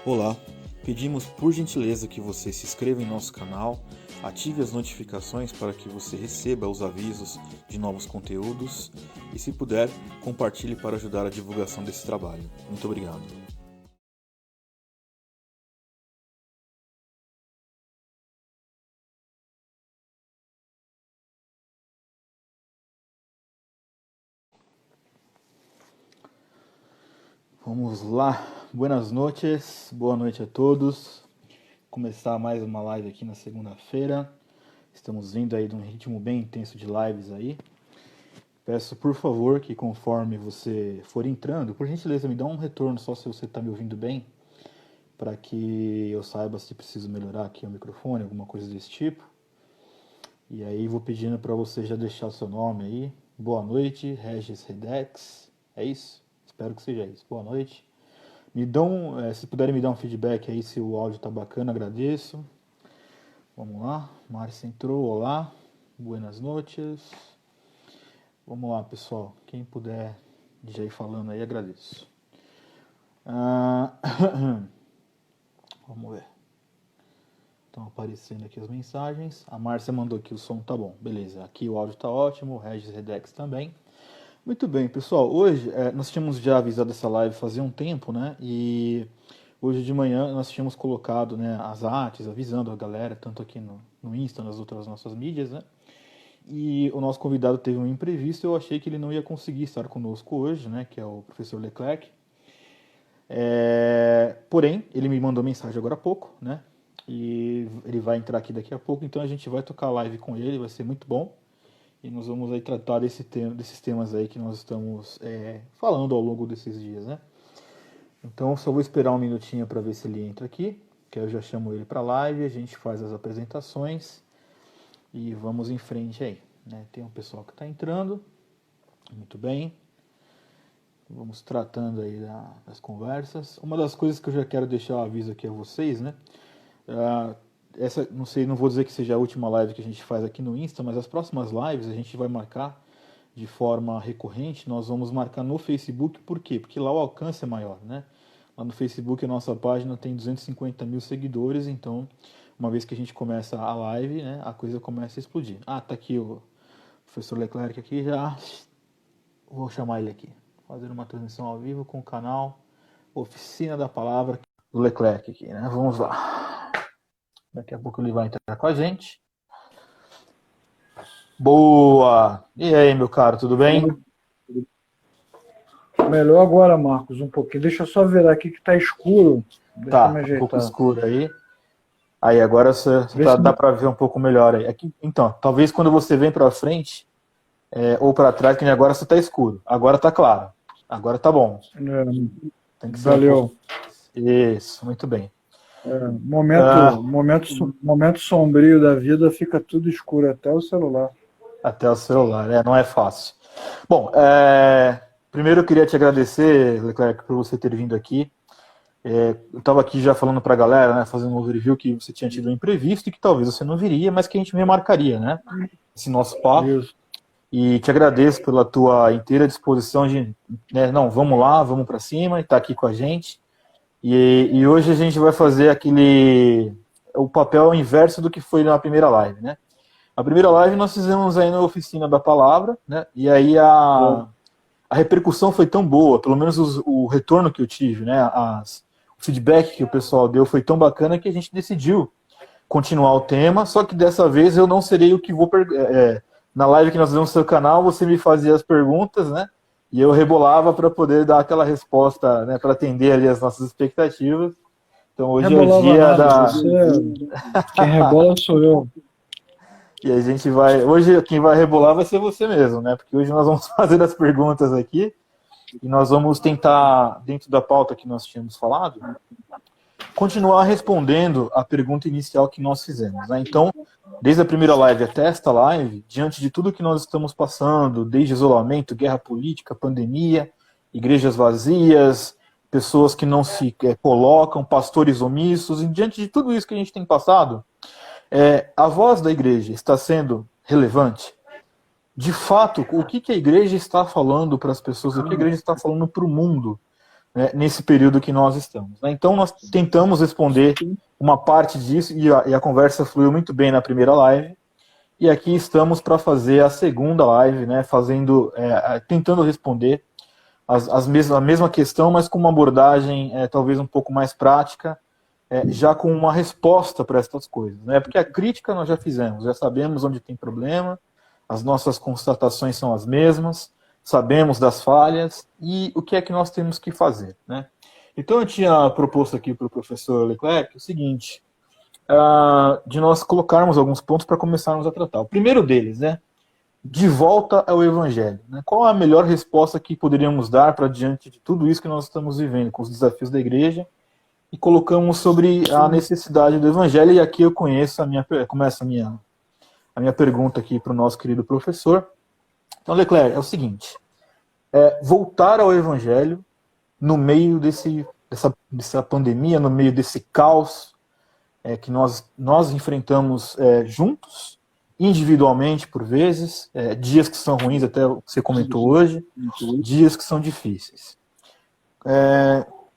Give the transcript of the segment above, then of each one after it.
Olá, pedimos por gentileza que você se inscreva em nosso canal, ative as notificações para que você receba os avisos de novos conteúdos e, se puder, compartilhe para ajudar a divulgação desse trabalho. Muito obrigado. Vamos lá, buenas noches, boa noite a todos. Começar mais uma live aqui na segunda-feira. Estamos vindo aí de um ritmo bem intenso de lives aí. Peço por favor que conforme você for entrando, por gentileza me dá um retorno só se você está me ouvindo bem, para que eu saiba se preciso melhorar aqui o microfone, alguma coisa desse tipo. E aí vou pedindo para você já deixar o seu nome aí. Boa noite, Regis Redex. É isso? Espero que seja isso. Boa noite. Se puderem me dar um feedback aí se o áudio tá bacana, agradeço. Vamos lá. Márcia entrou. Olá. Buenas noches. Vamos lá, pessoal. Quem puder já ir falando aí, agradeço. Vamos ver. Estão aparecendo aqui as mensagens. A Márcia mandou que o som tá bom. Beleza. Aqui o áudio tá ótimo. O Regis Redex também. Muito bem, pessoal. Hoje nós tínhamos já avisado essa live fazia um tempo, né? E hoje de manhã nós tínhamos colocado, né, as artes, avisando a galera, tanto aqui no Insta, nas outras nossas mídias, né? E o nosso convidado teve um imprevisto, eu achei que ele não ia conseguir estar conosco hoje, né? Que é o professor Leclerc. Porém, ele me mandou mensagem agora há pouco, né? E ele vai entrar aqui daqui a pouco, então a gente vai tocar live com ele, vai ser muito bom. E nós vamos aí tratar desses temas aí que nós estamos falando ao longo desses dias, né? Então só vou esperar um minutinho para ver se ele entra aqui, que eu já chamo ele para a live, a gente faz as apresentações e vamos em frente aí, né? Tem um pessoal que está entrando, muito bem. Vamos tratando aí das conversas. Uma das coisas que eu já quero deixar o aviso aqui a vocês, né? Essa, não sei, não vou dizer que seja a última live que a gente faz aqui no Insta, mas as próximas lives a gente vai marcar de forma recorrente. Nós vamos marcar no Facebook, por quê? Porque lá o alcance é maior, né? Lá no Facebook a nossa página tem 250 mil seguidores, então uma vez que a gente começa a live, né, a coisa começa a explodir. Tá aqui o professor Leclerc aqui já. Vou chamar ele aqui. Fazer uma transmissão ao vivo com o canal Oficina da Palavra do Leclerc aqui, né? Vamos lá. Daqui a pouco ele vai entrar com a gente. Boa! E aí, meu caro, tudo bem? Melhor agora, Marcos, um pouquinho. Deixa eu só virar aqui que tá escuro. Deixa eu me ajeitar. Um pouco escuro aí. Aí, agora dá para ver um pouco melhor aí. Aqui, então, talvez quando você vem para frente ou para trás, que nem agora você tá escuro. Agora tá claro. Agora tá bom. Tem que ser valeu. Isso, muito bem. Momento sombrio da vida, fica tudo escuro, até o celular. Até o celular, não é fácil. Bom, primeiro eu queria te agradecer, Leclerc, por você ter vindo aqui. Eu estava aqui já falando para a galera, né, fazendo um overview, que você tinha tido um imprevisto e que talvez você não viria, mas que a gente remarcaria, né, esse nosso papo. Isso. E te agradeço pela tua inteira disposição de, né, não, vamos lá, vamos para cima, e estar aqui com a gente. E hoje a gente vai fazer o papel inverso do que foi na primeira live, né? A primeira live nós fizemos aí na Oficina da Palavra, né? E aí a repercussão foi tão boa, pelo menos o retorno que eu tive, né? O feedback que o pessoal deu foi tão bacana que a gente decidiu continuar o tema, só que dessa vez eu não serei o que vou... na live que nós fizemos no seu canal, você me fazia as perguntas, né? E eu rebolava para poder dar aquela resposta, né, para atender ali as nossas expectativas. Então hoje é o dia Quem rebola sou eu. E a gente vai... Hoje quem vai rebolar vai ser você mesmo, né? Porque hoje nós vamos fazer as perguntas aqui e nós vamos tentar, dentro da pauta que nós tínhamos falado, continuar respondendo a pergunta inicial que nós fizemos, né? Então, desde a primeira live até esta live, diante de tudo que nós estamos passando, desde isolamento, guerra política, pandemia, igrejas vazias, pessoas que não se colocam, pastores omissos, e diante de tudo isso que a gente tem passado, a voz da igreja está sendo relevante? De fato, o que a igreja está falando para as pessoas, o que a igreja está falando para o mundo né, nesse período que nós estamos, né? Então nós tentamos responder uma parte disso e a conversa fluiu muito bem na primeira live. E aqui estamos para fazer a segunda live, né, tentando responder a mesma questão, mas com uma abordagem talvez um pouco mais prática, já com uma resposta para essas coisas, né? Porque a crítica nós já fizemos, já sabemos onde tem problema, as nossas constatações são as mesmas, sabemos das falhas e o que é que nós temos que fazer, né? Então eu tinha proposto aqui para o professor Leclerc o seguinte, de nós colocarmos alguns pontos para começarmos a tratar. O primeiro deles, né? De volta ao Evangelho. Né? Qual a melhor resposta que poderíamos dar para diante de tudo isso que nós estamos vivendo, com os desafios da igreja, e colocamos sobre a necessidade do Evangelho, e aqui eu começo a minha pergunta aqui para o nosso querido professor. Então, Leclerc, é o seguinte, voltar ao Evangelho no meio dessa pandemia, no meio desse caos que nós enfrentamos juntos, individualmente por vezes, dias que são ruins, até o que você comentou hoje, dias que são difíceis.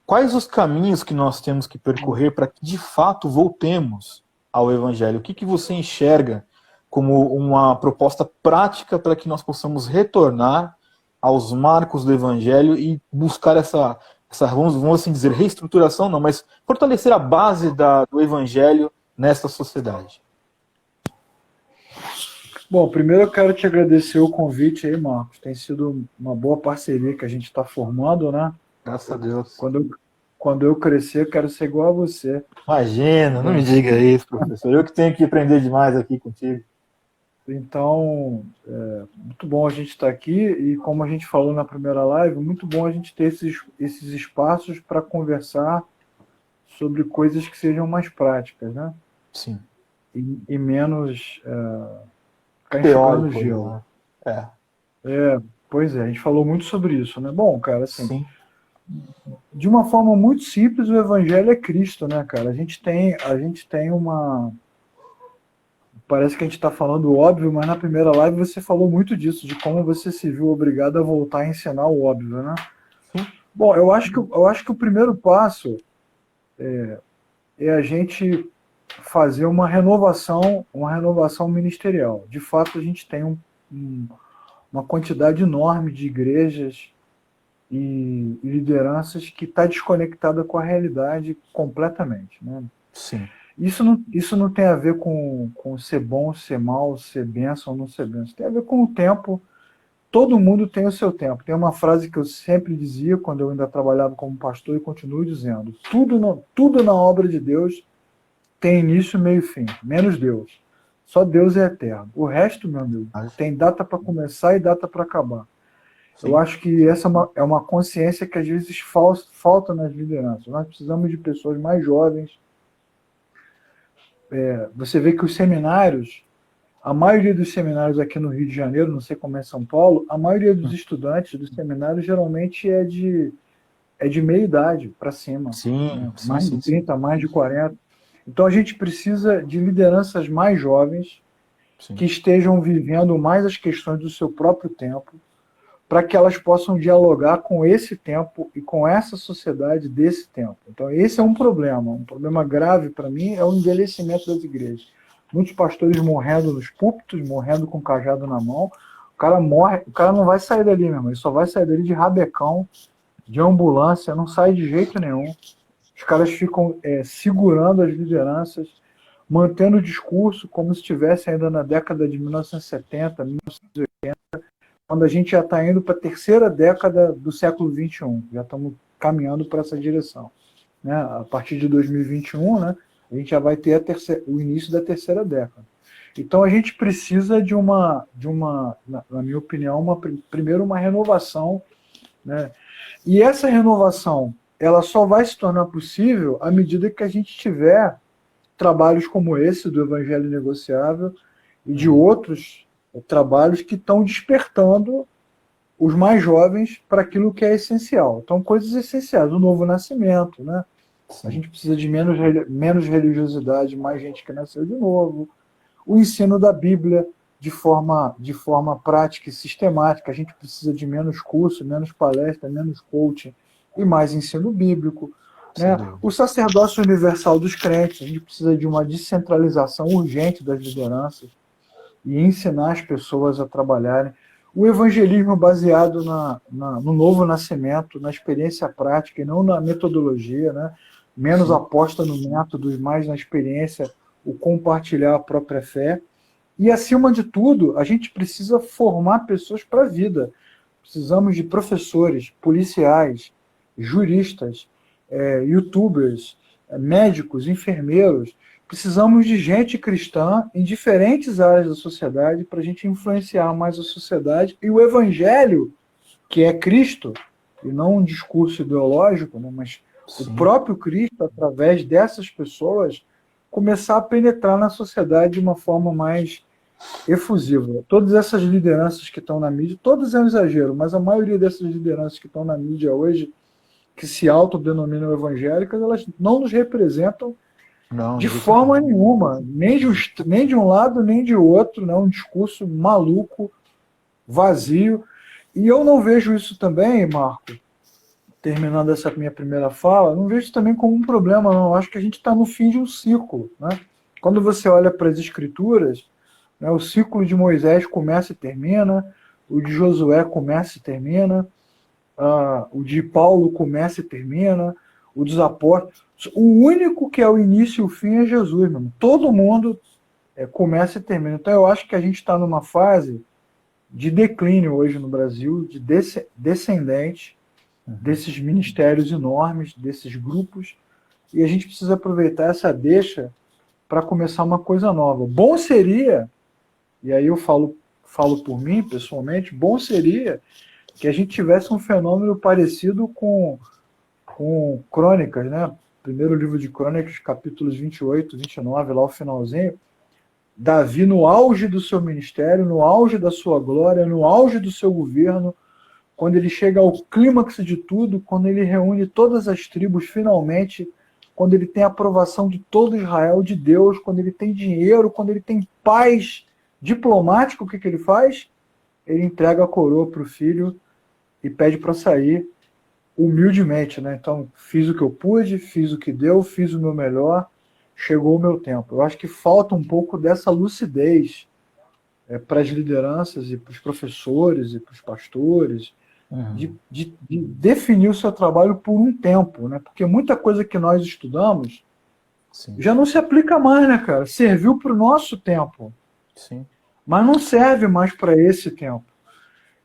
Quais os caminhos que nós temos que percorrer para que de fato voltemos ao Evangelho? O que você enxerga como uma proposta prática para que nós possamos retornar aos marcos do Evangelho e buscar essa vamos assim dizer, reestruturação não, mas fortalecer a base do Evangelho nesta sociedade? Bom, primeiro eu quero te agradecer o convite aí, Marcos. Tem sido uma boa parceria que a gente está formando, né? Graças a Deus. Quando eu crescer, eu quero ser igual a você. Imagina, não me diga isso, professor. Eu que tenho que aprender demais aqui contigo. Então, muito bom a gente estar aqui e, como a gente falou na primeira live, muito bom a gente ter esses espaços para conversar sobre coisas que sejam mais práticas, né? Sim. E menos teórico, gelo. Né? Pois é, a gente falou muito sobre isso, né? Bom, cara, assim, sim, de uma forma muito simples, o Evangelho é Cristo, né, cara? A gente tem uma... Parece que a gente está falando óbvio, mas na primeira live você falou muito disso, de como você se viu obrigado a voltar a ensinar o óbvio, né? Sim. Bom, eu acho que o primeiro passo é a gente fazer uma renovação ministerial. De fato, a gente tem uma quantidade enorme de igrejas e lideranças que está desconectada com a realidade completamente, né? Sim. Isso não tem a ver com ser bom, ser mal, ser bênção ou não ser bênção. Tem a ver com o tempo. Todo mundo tem o seu tempo. Tem uma frase que eu sempre dizia quando eu ainda trabalhava como pastor e continuo dizendo: tudo na obra de Deus tem início, meio e fim, menos Deus. Só Deus é eterno. O resto, meu amigo, tem data para começar e data para acabar. Sim. Eu acho que essa é uma consciência que às vezes falta nas lideranças. Nós precisamos de pessoas mais jovens. Você vê que os seminários, a maioria dos seminários aqui no Rio de Janeiro, não sei como é em São Paulo, a maioria dos estudantes dos seminários geralmente é de meia idade para cima. Sim, né? sim, mais sim, de 30, mais de 40. Então a gente precisa de lideranças mais jovens que estejam vivendo mais as questões do seu próprio tempo, para que elas possam dialogar com esse tempo e com essa sociedade desse tempo. Então esse é um problema grave para mim é o envelhecimento das igrejas. Muitos pastores morrendo nos púlpitos, morrendo com cajado na mão. O cara morre, o cara não vai sair dali, meu irmão, ele só vai sair dali de rabecão, de ambulância, não sai de jeito nenhum. Os caras ficam segurando as lideranças, mantendo o discurso como se estivesse ainda na década de 1970, 1980, quando a gente já está indo para a terceira década do século XXI. Já estamos caminhando para essa direção. Né? A partir de 2021, né, a gente já vai ter o início da terceira década. Então a gente precisa de uma na minha opinião, primeiro uma renovação, né? E essa renovação ela só vai se tornar possível à medida que a gente tiver trabalhos como esse do Evangelho Negociável e de outros trabalhos que estão despertando os mais jovens para aquilo que é essencial. Então, coisas essenciais, o novo nascimento, né? Sim. A gente precisa de menos religiosidade, mais gente que nasceu de novo. O ensino da Bíblia de forma prática e sistemática. A gente precisa de menos curso, menos palestra, menos coaching e mais ensino bíblico, né? O sacerdócio universal dos crentes, a gente precisa de uma descentralização urgente das lideranças e ensinar as pessoas a trabalharem. O evangelismo baseado no novo nascimento, na experiência prática e não na metodologia, né? Menos aposta no método e mais na experiência, o compartilhar a própria fé. E, acima de tudo, a gente precisa formar pessoas para a vida. Precisamos de professores, policiais, juristas, youtubers, médicos, enfermeiros. Precisamos de gente cristã em diferentes áreas da sociedade para a gente influenciar mais a sociedade. E o evangelho, que é Cristo, e não um discurso ideológico, né, mas o próprio Cristo, através dessas pessoas, começar a penetrar na sociedade de uma forma mais efusiva. Todas essas lideranças que estão na mídia, todas é um exagero, mas a maioria dessas lideranças que estão na mídia hoje, que se autodenominam evangélicas, elas não nos representam de forma nenhuma, nem de um lado nem de outro, né? Um discurso maluco, vazio. E eu não vejo isso também, Marco, terminando essa minha primeira fala, não vejo isso também como um problema, não. Eu acho que a gente está no fim de um ciclo, né? Quando você olha para as escrituras, né, o ciclo de Moisés começa e termina, o de Josué começa e termina, o de Paulo começa e termina, o dos apóstolos. O único que é o início e o fim é Jesus, meu irmão. Todo mundo começa e termina. Então eu acho que a gente está numa fase de declínio hoje no Brasil, de descendente desses ministérios enormes, desses grupos, e a gente precisa aproveitar essa deixa para começar uma coisa nova. Bom seria, e aí eu falo por mim, pessoalmente, bom seria que a gente tivesse um fenômeno parecido com Crônicas, né? Primeiro livro de Crônicas, capítulos 28, 29, lá o finalzinho. Davi, no auge do seu ministério, no auge da sua glória, no auge do seu governo, quando ele chega ao clímax de tudo, quando ele reúne todas as tribos finalmente, quando ele tem a aprovação de todo Israel, de Deus, quando ele tem dinheiro, quando ele tem paz diplomática, o que ele faz? Ele entrega a coroa para o filho e pede para sair humildemente, né? Então, fiz o que eu pude, fiz o que deu, fiz o meu melhor, chegou o meu tempo. Eu acho que falta um pouco dessa lucidez para as lideranças e para os professores e para os pastores, de definir o seu trabalho por um tempo, né? Porque muita coisa que nós estudamos já não se aplica mais, né, cara? Serviu para o nosso tempo, mas não serve mais para esse tempo.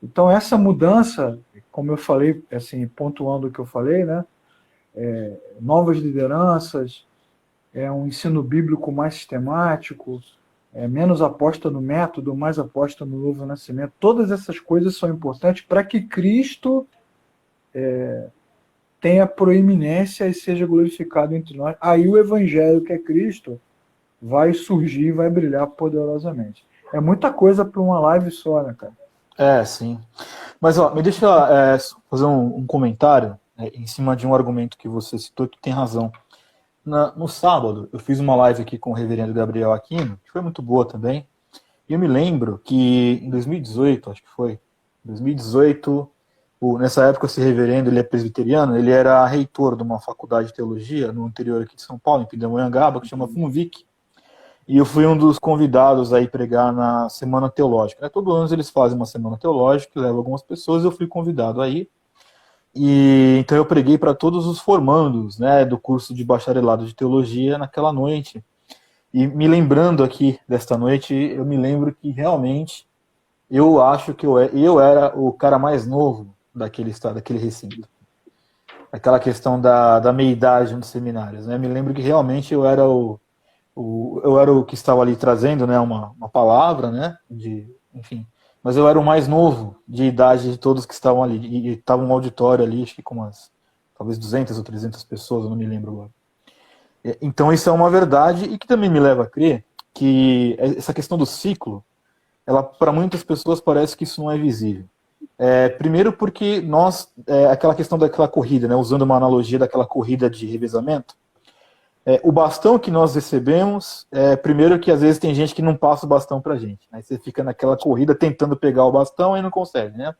Então, essa mudança, como eu falei, assim, pontuando o que eu falei, né? Novas lideranças, um ensino bíblico mais sistemático, menos aposta no método, mais aposta no novo nascimento. Todas essas coisas são importantes para que Cristo tenha proeminência e seja glorificado entre nós. Aí o evangelho, que é Cristo, vai surgir e vai brilhar poderosamente. É muita coisa para uma live só, né, cara? Sim. Mas, me deixa fazer um comentário em cima de um argumento que você citou, que tem razão. No sábado, eu fiz uma live aqui com o reverendo Gabriel Aquino, que foi muito boa também, e eu me lembro que em 2018, acho que foi, 2018, nessa época esse reverendo, ele é presbiteriano, ele era reitor de uma faculdade de teologia no interior aqui de São Paulo, em Pindamonhangaba, que chama FUNVIC, e eu fui um dos convidados a ir pregar na Semana Teológica. Todo ano eles fazem uma Semana Teológica, que leva algumas pessoas, eu fui convidado aí. E então eu preguei para todos os formandos, né, do curso de bacharelado de teologia naquela noite. E me lembrando aqui desta noite, eu me lembro que realmente eu acho que eu era o cara mais novo daquele recinto. Aquela questão da meia-idade nos seminários, né? Me lembro que realmente eu era o que estava ali trazendo, né, uma palavra, né, enfim, mas eu era o mais novo de idade de todos que estavam ali, e estava um auditório ali, acho que com talvez 200 ou 300 pessoas, eu não me lembro agora. Então isso é uma verdade, e que também me leva a crer que essa questão do ciclo, ela para muitas pessoas parece que isso não é visível. Primeiro porque aquela questão daquela corrida, né, usando uma analogia daquela corrida de revezamento, o bastão que nós recebemos, primeiro que às vezes tem gente que não passa o bastão pra gente. Aí você fica naquela corrida tentando pegar o bastão e não consegue, né?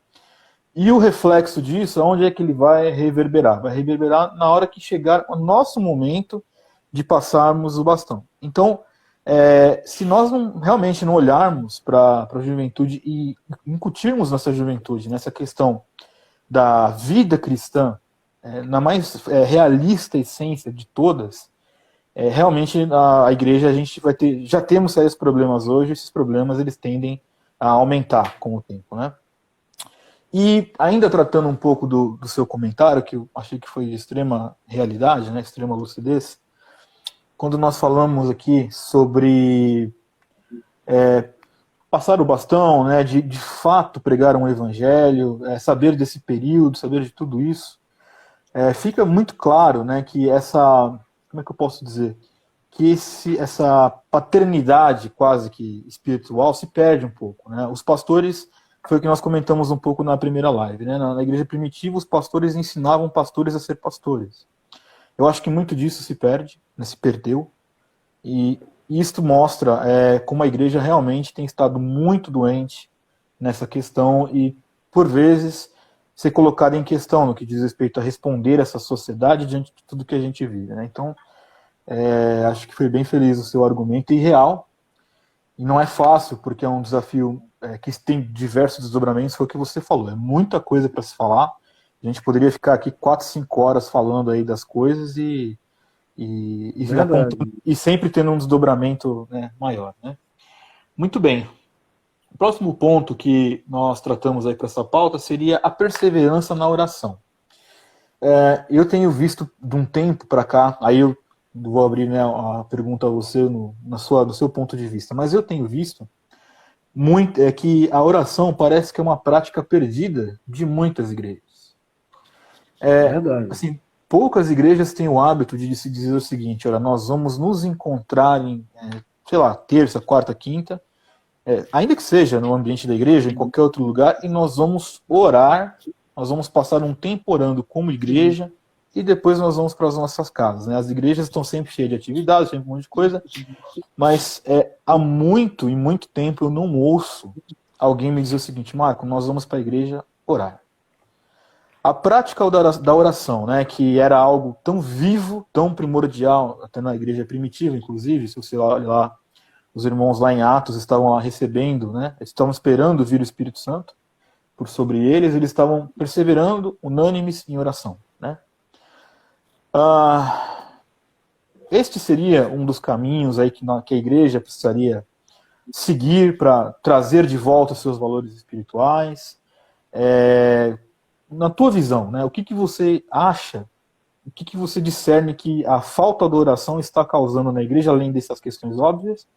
E o reflexo disso, onde é que ele vai reverberar? Vai reverberar na hora que chegar o nosso momento de passarmos o bastão. Então, se nós realmente não olharmos para a juventude e incutirmos nossa juventude nessa questão da vida cristã, na mais realista essência de todas, realmente a igreja, a gente vai ter, já temos sérios problemas hoje, esses problemas eles tendem a aumentar com o tempo, né? E ainda tratando um pouco do seu comentário, que eu achei que foi de extrema realidade, né, extrema lucidez, quando nós falamos aqui sobre passar o bastão, né, de fato pregar um evangelho, saber desse período, saber de tudo isso, fica muito claro, né, que como é que eu posso dizer, que essa paternidade quase que espiritual se perde um pouco, né? Os pastores, foi o que nós comentamos um pouco na primeira live, né? Na igreja primitiva, os pastores ensinavam pastores a ser pastores. Eu acho que muito disso se perde, né, se perdeu, e isto mostra como a igreja realmente tem estado muito doente nessa questão e, por vezes, ser colocada em questão no que diz respeito a responder essa sociedade diante de tudo que a gente vive, né? Então, acho que foi bem feliz o seu argumento e real. E não é fácil, porque é um desafio que tem diversos desdobramentos, foi o que você falou. É muita coisa para se falar. A gente poderia ficar aqui 4, 5 horas falando aí das coisas e sempre tendo um desdobramento, né, maior. Né? Muito bem. O próximo ponto que nós tratamos aí para essa pauta seria a perseverança na oração. Eu tenho visto de um tempo para cá, aí eu vou abrir, né, a pergunta a você do seu ponto de vista, mas eu tenho visto muito que a oração parece que é uma prática perdida de muitas igrejas. Verdade. Assim, poucas igrejas têm o hábito de se dizer o seguinte: olha, nós vamos nos encontrar em, sei lá, terça, quarta, quinta, ainda que seja no ambiente da igreja, em qualquer outro lugar, e nós vamos orar, nós vamos passar um tempo orando como igreja, e depois nós vamos para as nossas casas. Né? As igrejas estão sempre cheias de atividades, sempre um monte de coisa, mas há muito e muito tempo eu não ouço alguém me dizer o seguinte: Marco, nós vamos para a igreja orar. A prática da oração, né, que era algo tão vivo, tão primordial, até na igreja primitiva, inclusive, se você olha lá, os irmãos lá em Atos estavam lá recebendo, né, estavam esperando vir o Espírito Santo por sobre eles estavam perseverando, unânimes em oração. Né? Este seria um dos caminhos aí que a igreja precisaria seguir para trazer de volta seus valores espirituais. Na tua visão, né, o que você acha, o que você discerne que a falta da oração está causando na igreja, além dessas questões óbvias,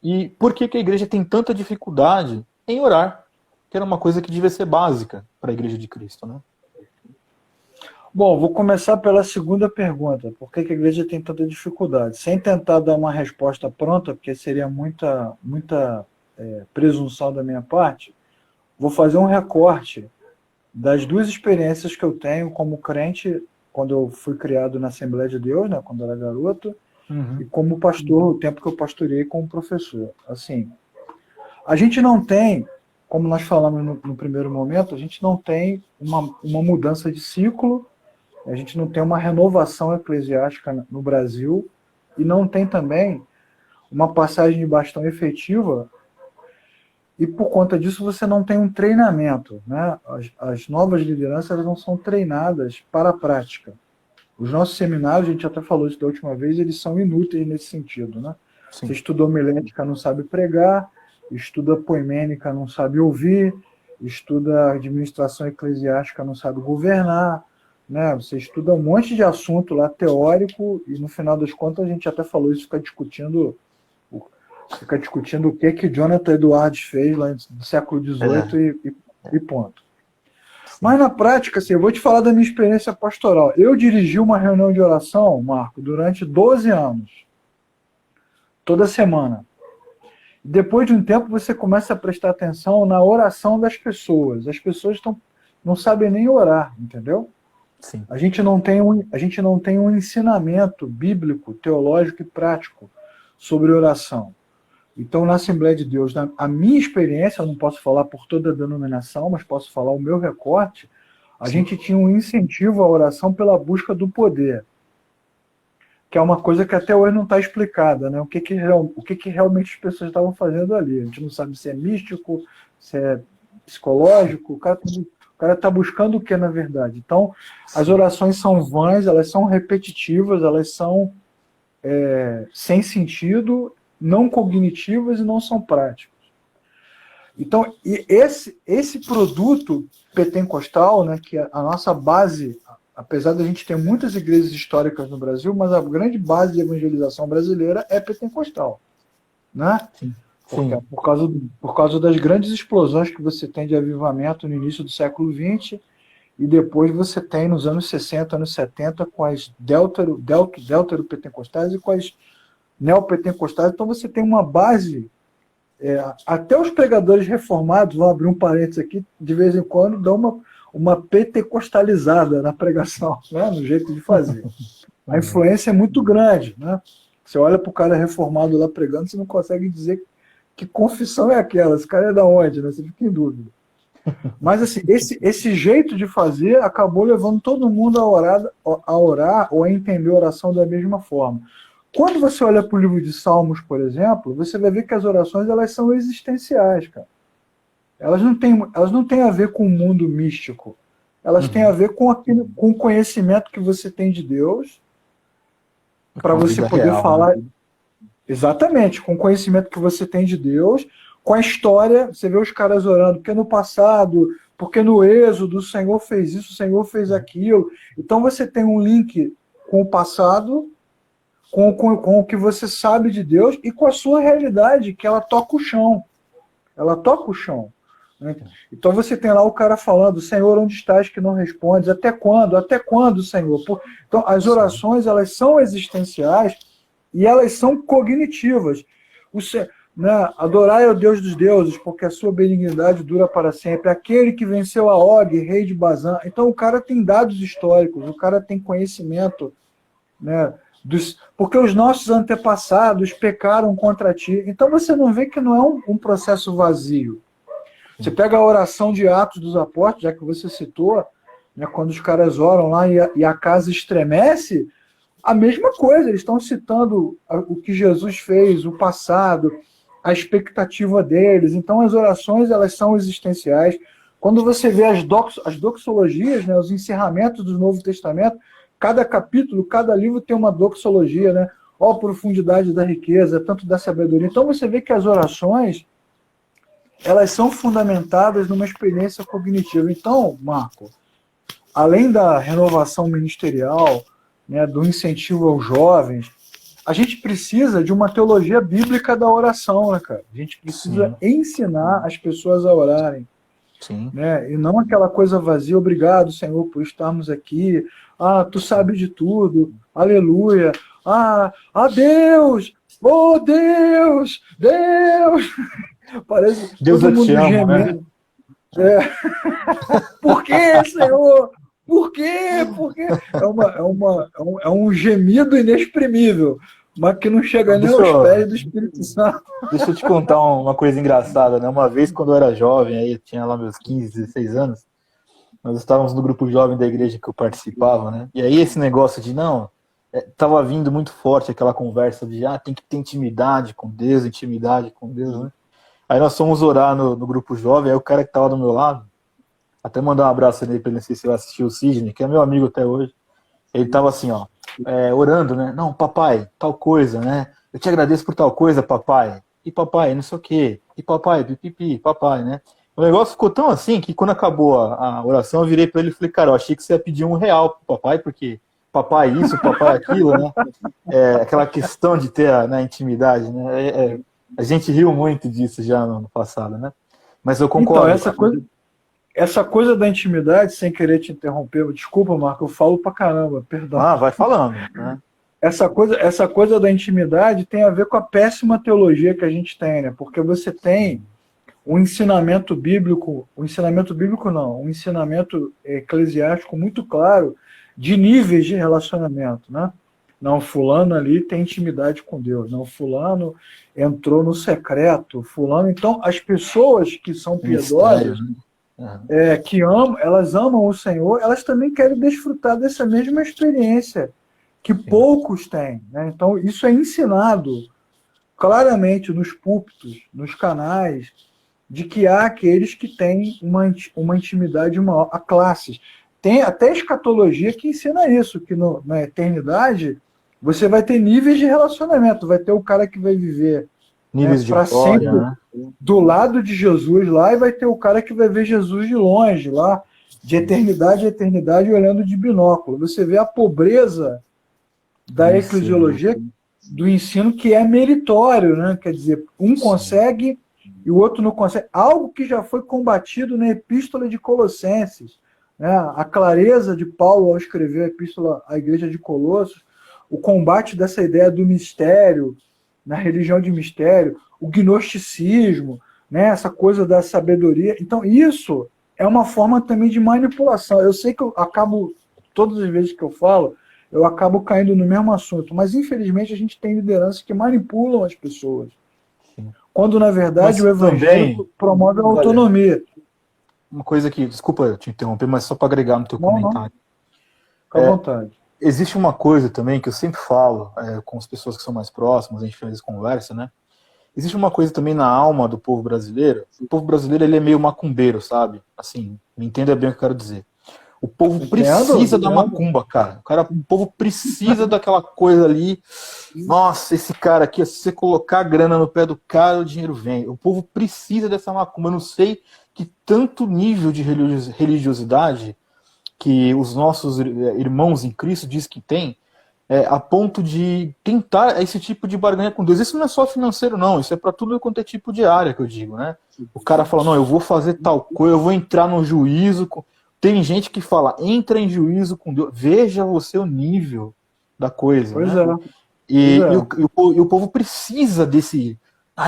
e por que a igreja tem tanta dificuldade em orar, que era uma coisa que devia ser básica para a igreja de Cristo, né? Bom, vou começar pela segunda pergunta. Por que a igreja tem tanta dificuldade? Sem tentar dar uma resposta pronta, porque seria muita presunção da minha parte, vou fazer um recorte das duas experiências que eu tenho como crente, quando eu fui criado na Assembleia de Deus, né, quando eu era garoto, e como pastor, o tempo que eu pastorei como professor. Assim, a gente não tem, como nós falamos no primeiro momento, a gente não tem uma mudança de ciclo, a gente não tem uma renovação eclesiástica no Brasil, e não tem também uma passagem de bastão efetiva, e por conta disso você não tem um treinamento. Né? As novas lideranças não são treinadas para a prática. Os nossos seminários, a gente até falou isso da última vez, eles são inúteis nesse sentido. Né? Você estuda homilética, não sabe pregar, estuda poimênica, não sabe ouvir, estuda administração eclesiástica, não sabe governar, né? Você estuda um monte de assunto lá teórico e no final das contas a gente até falou isso, fica discutindo o que Jonathan Edwards fez lá no século XVIII e ponto. Mas na prática, assim, eu vou te falar da minha experiência pastoral. Eu dirigi uma reunião de oração, Marco, durante 12 anos. Toda semana. Depois de um tempo, você começa a prestar atenção na oração das pessoas. As pessoas não sabem nem orar, entendeu? Sim. A gente não tem um ensinamento bíblico, teológico e prático sobre oração. Então, na Assembleia de Deus, a minha experiência, eu não posso falar por toda a denominação, mas posso falar o meu recorte, a gente tinha um incentivo à oração pela busca do poder, que é uma coisa que até hoje não está explicada, né? O que realmente as pessoas estavam fazendo ali. A gente não sabe se é místico, se é psicológico, o cara está buscando o que, na verdade? Então, as orações são vãs, elas são repetitivas, elas são sem sentido, não cognitivas e não são práticas. Então, esse produto pentecostal, né, que é a nossa base, apesar da gente ter muitas igrejas históricas no Brasil, mas a grande base de evangelização brasileira é pentecostal, né? Sim. Por causa das grandes explosões que você tem de avivamento no início do século XX, e depois você tem nos anos 60, anos 70, com as deutero-pentecostais e com as neopentecostais. Então você tem uma base, até os pregadores reformados, vou abrir um parênteses aqui, de vez em quando dão uma pentecostalizada na pregação, né, no jeito de fazer. A influência é muito grande, né? Você olha para o cara reformado lá pregando, você não consegue dizer que confissão é aquela, esse cara é da onde, né? Você fica em dúvida. Mas assim, esse jeito de fazer acabou levando todo mundo a orar ou a entender a oração da mesma forma. Quando você olha para o livro de Salmos, por exemplo, você vai ver que as orações elas são existenciais, cara. Elas não têm a ver com o mundo místico. Elas têm a ver com o conhecimento que você tem de Deus, para você poder real, falar. Né? Exatamente, com o conhecimento que você tem de Deus, com a história, você vê os caras orando, porque no passado, porque no Êxodo o Senhor fez isso, o Senhor fez aquilo. Então você tem um link com o passado, com o que você sabe de Deus e com a sua realidade, que ela toca o chão. Ela toca o chão. Né? Então você tem lá o cara falando, Senhor, onde estás que não respondes? Até quando? Até quando, Senhor? Então as orações, elas são existenciais e elas são cognitivas. Né? Adorai ao Deus dos deuses, porque a sua benignidade dura para sempre. Aquele que venceu a Og, rei de Bazã. Então o cara tem dados históricos, o cara tem conhecimento, né? Porque os nossos antepassados pecaram contra ti. Então você não vê que não é um processo vazio. Você pega a oração de Atos dos Apóstolos, já que você citou, né, quando os caras oram lá e a casa estremece, a mesma coisa, eles estão citando o que Jesus fez, o passado, a expectativa deles. Então as orações elas são existenciais. Quando você vê as doxologias, né, os encerramentos do Novo Testamento, cada capítulo, cada livro tem uma doxologia, né? Ó, a profundidade da riqueza, tanto da sabedoria. Então você vê que as orações elas são fundamentadas numa experiência cognitiva. Então, Marco, além da renovação ministerial, né, do incentivo aos jovens, a gente precisa de uma teologia bíblica da oração, né, cara? A gente precisa ensinar as pessoas a orarem. Sim. Né? E não aquela coisa vazia, obrigado, Senhor, por estarmos aqui. Ah, tu sabe de tudo, aleluia. Ah, Deus, oh Deus, Deus. Parece Deus todo mundo te amo, gemendo. Né? Por quê, Senhor? Por quê? Por quê? É um gemido inexprimível, mas que não chega nem aos pés do Espírito Santo. Deixa eu te contar uma coisa engraçada, né? Uma vez, quando eu era jovem, aí eu tinha lá meus 15, 16 anos, nós estávamos no grupo jovem da igreja que eu participava, né? E aí esse negócio de, tava vindo muito forte aquela conversa de, tem que ter intimidade com Deus, né? Aí nós fomos orar no grupo jovem, aí o cara que tava do meu lado, até mandar um abraço nele pra ele, não sei se vai assistir, o Sidney, que é meu amigo até hoje, ele tava assim, orando, né? Não, papai, tal coisa, né? Eu te agradeço por tal coisa, papai. E papai, não sei o quê. E papai, pipipi, papai, né? O negócio ficou tão assim que quando acabou a oração, eu virei pra ele e falei, cara, eu achei que você ia pedir R$1 pro papai, porque papai isso, papai aquilo, né? Aquela questão de ter a intimidade, né? A gente riu muito disso já no passado, né? Mas eu concordo. Então, essa coisa da intimidade, sem querer te interromper, desculpa, Marco, eu falo pra caramba, perdão. Vai falando, né? Essa coisa da intimidade tem a ver com a péssima teologia que a gente tem, né? Porque você tem um ensinamento bíblico eclesiástico muito claro de níveis de relacionamento, né? Não, fulano ali tem intimidade com Deus. Não, fulano entrou no secreto. Fulano. Então, as pessoas que são piedosas, que amam, elas amam o Senhor, elas também querem desfrutar dessa mesma experiência que poucos têm, né? Então, isso é ensinado claramente nos púlpitos, nos canais, de que há aqueles que têm uma intimidade maior, a classes. Tem até escatologia que ensina isso, que na eternidade você vai ter níveis de relacionamento, vai ter o cara que vai viver para sempre do lado de Jesus lá, e vai ter o cara que vai ver Jesus de longe lá, de eternidade a eternidade, olhando de binóculo. Você vê a pobreza da eclesiologia, do ensino, que é meritório, né? Quer dizer, um consegue e o outro não consegue. Algo que já foi combatido na Epístola de Colossenses, né? A clareza de Paulo ao escrever a Epístola à Igreja de Colossos, o combate dessa ideia do mistério, na religião de mistério, o gnosticismo, né? Essa coisa da sabedoria. Então, isso é uma forma também de manipulação. Eu sei que eu acabo, todas as vezes que eu falo, eu acabo caindo no mesmo assunto, mas infelizmente a gente tem lideranças que manipulam as pessoas. Sim. Quando, na verdade, o evangelho promove a autonomia. Uma coisa que, desculpa te interromper, mas só para agregar no teu comentário. Fica à vontade. Existe uma coisa também que eu sempre falo com as pessoas que são mais próximas, a gente faz conversa, né? Existe uma coisa também na alma do povo brasileiro. O povo brasileiro, ele é meio macumbeiro, sabe? Assim, me entenda bem o que eu quero dizer. O povo precisa da macumba, cara. O povo precisa daquela coisa ali. Nossa, esse cara aqui, se você colocar a grana no pé do cara, o dinheiro vem. O povo precisa dessa macumba. Eu não sei que tanto nível de religiosidade que os nossos irmãos em Cristo diz que tem, a ponto de tentar esse tipo de barganha com Deus. Isso não é só financeiro, não. Isso é para tudo quanto é tipo de área, que eu digo, né? O cara fala, não, eu vou fazer tal coisa, eu vou entrar no juízo. Tem gente que fala, entra em juízo com Deus. Veja você o nível da coisa. Pois né? é. E o povo precisa desse...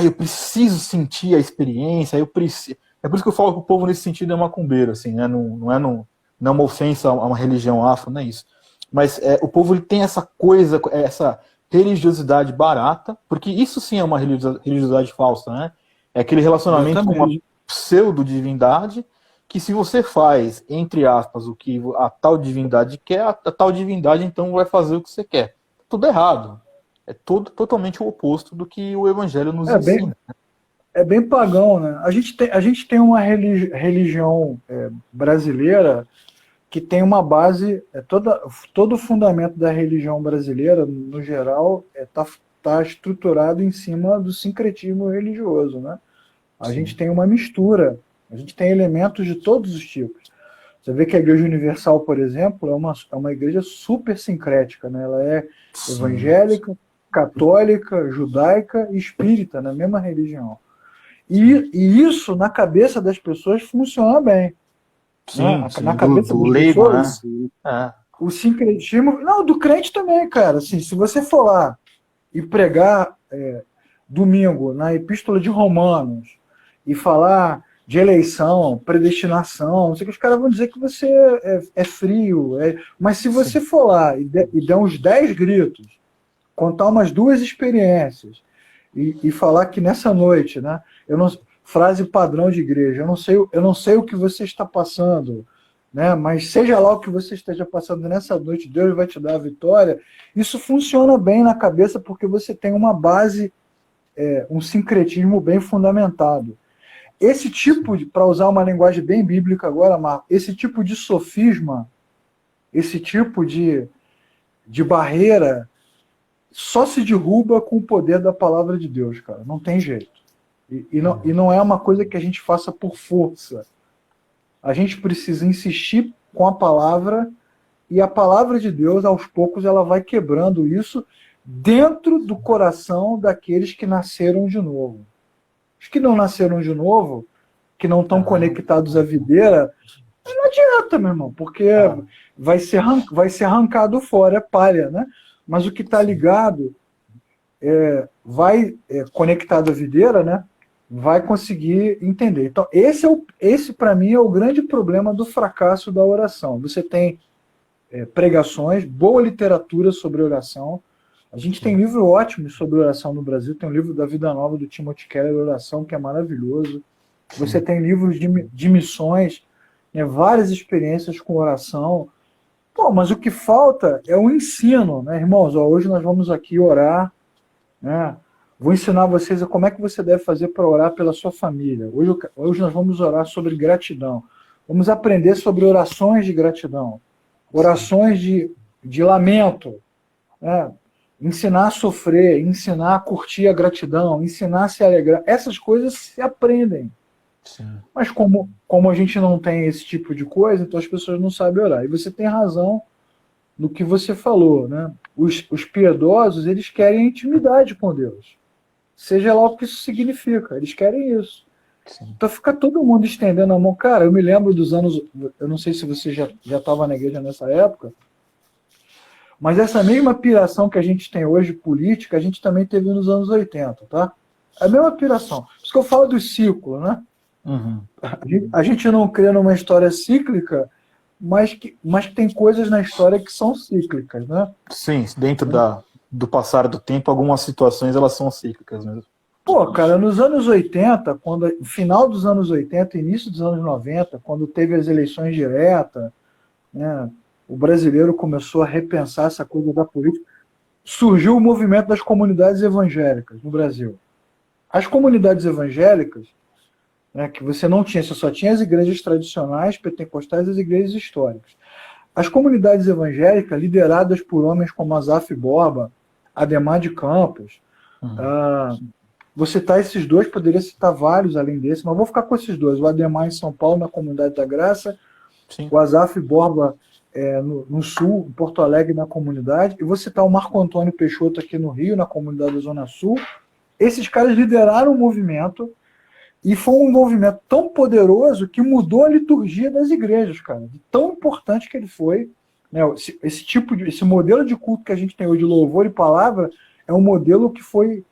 eu preciso sentir a experiência, eu preciso... É por isso que eu falo que o povo nesse sentido é macumbeiro, assim, né? Não é uma ofensa a uma religião afro, não é isso. Mas o povo ele tem essa coisa, essa religiosidade barata, porque isso sim é uma religiosidade falsa, né? É aquele relacionamento com uma pseudo-divindade, que se você faz, entre aspas, o que a tal divindade quer, a tal divindade então vai fazer o que você quer. Tudo errado. É totalmente o oposto do que o evangelho nos ensina. É bem pagão, né? A gente tem uma religião brasileira que tem uma base, todo o fundamento da religião brasileira, no geral, tá estruturado em cima do sincretismo religioso, né? A gente tem uma mistura, a gente tem elementos de todos os tipos. Você vê que a Igreja Universal, por exemplo, é uma igreja super sincrética, né? Ela é evangélica, católica, judaica e espírita, na mesma religião. E isso, na cabeça das pessoas, funciona bem. Sim, né? Na cabeça das leigo, pessoas, né? O sincretismo... Não, do crente também, cara. Assim, se você for lá e pregar domingo na Epístola de Romanos e falar de eleição, predestinação, não sei o que, os caras vão dizer que você é frio. Mas se você for lá e der uns 10 gritos, contar umas 2 experiências e falar que nessa noite, né, frase padrão de igreja, eu não sei o que você está passando, né, mas seja lá o que você esteja passando nessa noite, Deus vai te dar a vitória. Isso funciona bem na cabeça porque você tem uma base, um sincretismo bem fundamentado. Esse tipo, para usar uma linguagem bem bíblica agora, Marco, esse tipo de sofisma, esse tipo de barreira, só se derruba com o poder da palavra de Deus, cara. Não tem jeito. E não é uma coisa que a gente faça por força. A gente precisa insistir com a palavra, e a palavra de Deus, aos poucos, ela vai quebrando isso dentro do coração daqueles que nasceram de novo. Os que não nasceram de novo, que não estão conectados à videira, não adianta, meu irmão, porque vai ser arrancado fora, é palha, né? Mas o que está ligado vai conectado à videira, né? Vai conseguir entender. Então, esse para mim é o grande problema do fracasso da oração. Você tem pregações, boa literatura sobre oração. A gente tem livro ótimo sobre oração no Brasil. Tem um livro da Vida Nova do Timothy Keller, Oração, que é maravilhoso. Você tem livros de missões, várias experiências com oração. Pô, mas o que falta é o ensino, né, irmãos? Ó, hoje nós vamos aqui orar, né? Vou ensinar vocês como é que você deve fazer para orar pela sua família. Hoje nós vamos orar sobre gratidão. Vamos aprender sobre orações de gratidão, orações de lamento, né? Ensinar a sofrer, ensinar a curtir a gratidão, ensinar a se alegrar. Essas coisas se aprendem. Sim. Mas como a gente não tem esse tipo de coisa, então as pessoas não sabem orar. E você tem razão no que você falou, né? Os piedosos, eles querem intimidade com Deus. Seja lá o que isso significa, eles querem isso. Sim. Então fica todo mundo estendendo a mão. Cara, eu me lembro dos anos... Eu não sei se você já estava na igreja nessa época, mas essa mesma piração que a gente tem hoje, política, a gente também teve nos anos 80, tá? A mesma piração. Por isso que eu falo do ciclo, né? Uhum. A gente não crê numa história cíclica, mas que tem coisas na história que são cíclicas, né? Sim, dentro do passar do tempo, algumas situações elas são cíclicas mesmo. Pô, cara, nos anos 80, final dos anos 80, início dos anos 90, quando teve as eleições diretas, né, o brasileiro começou a repensar essa coisa da política, surgiu o movimento das comunidades evangélicas no Brasil. As comunidades evangélicas, né, que você só tinha as igrejas tradicionais, pentecostais e as igrejas históricas. As comunidades evangélicas, lideradas por homens como Asaf Borba, Ademar de Campos, vou citar esses dois, poderia citar vários além desse, mas vou ficar com esses dois. O Ademar em São Paulo, na Comunidade da Graça, sim, o Asaf Borba no Sul, em Porto Alegre, na comunidade, e vou citar o Marco Antônio Peixoto aqui no Rio, na comunidade da Zona Sul. Esses caras lideraram o movimento, e foi um movimento tão poderoso que mudou a liturgia das igrejas, cara. De tão importante que ele foi. Né? Esse modelo de culto que a gente tem hoje, de louvor e palavra, é um modelo que foi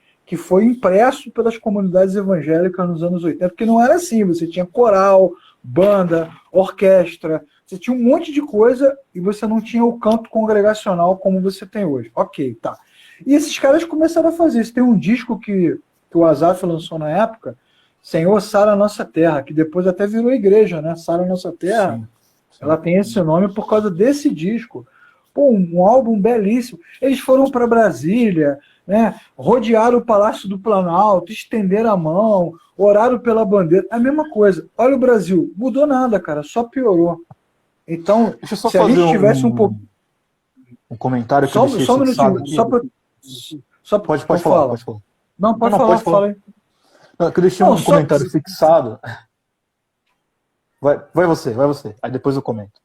impresso pelas comunidades evangélicas nos anos 80, porque não era assim. Você tinha coral, banda, orquestra, você tinha um monte de coisa e você não tinha o canto congregacional como você tem hoje. Ok, tá. E esses caras começaram a fazer isso. Tem um disco que o Asaf lançou na época, Senhor, Sara a Nossa Terra, que depois até virou igreja, né? Sara a Nossa Terra, sim, sim. Ela tem esse nome por causa desse disco. Pô, um álbum belíssimo. Eles foram para Brasília, né? Rodearam o Palácio do Planalto, estenderam a mão, oraram pela bandeira. A mesma coisa. Olha o Brasil, mudou nada, cara, só piorou. Então, deixa eu só se a gente tivesse um pouco... Um comentário que eu deixei só um minutinho, Pode falar. Não, pode falar, fala aí. Não, que eu deixei um comentário fixado. Vai você. Aí depois eu comento.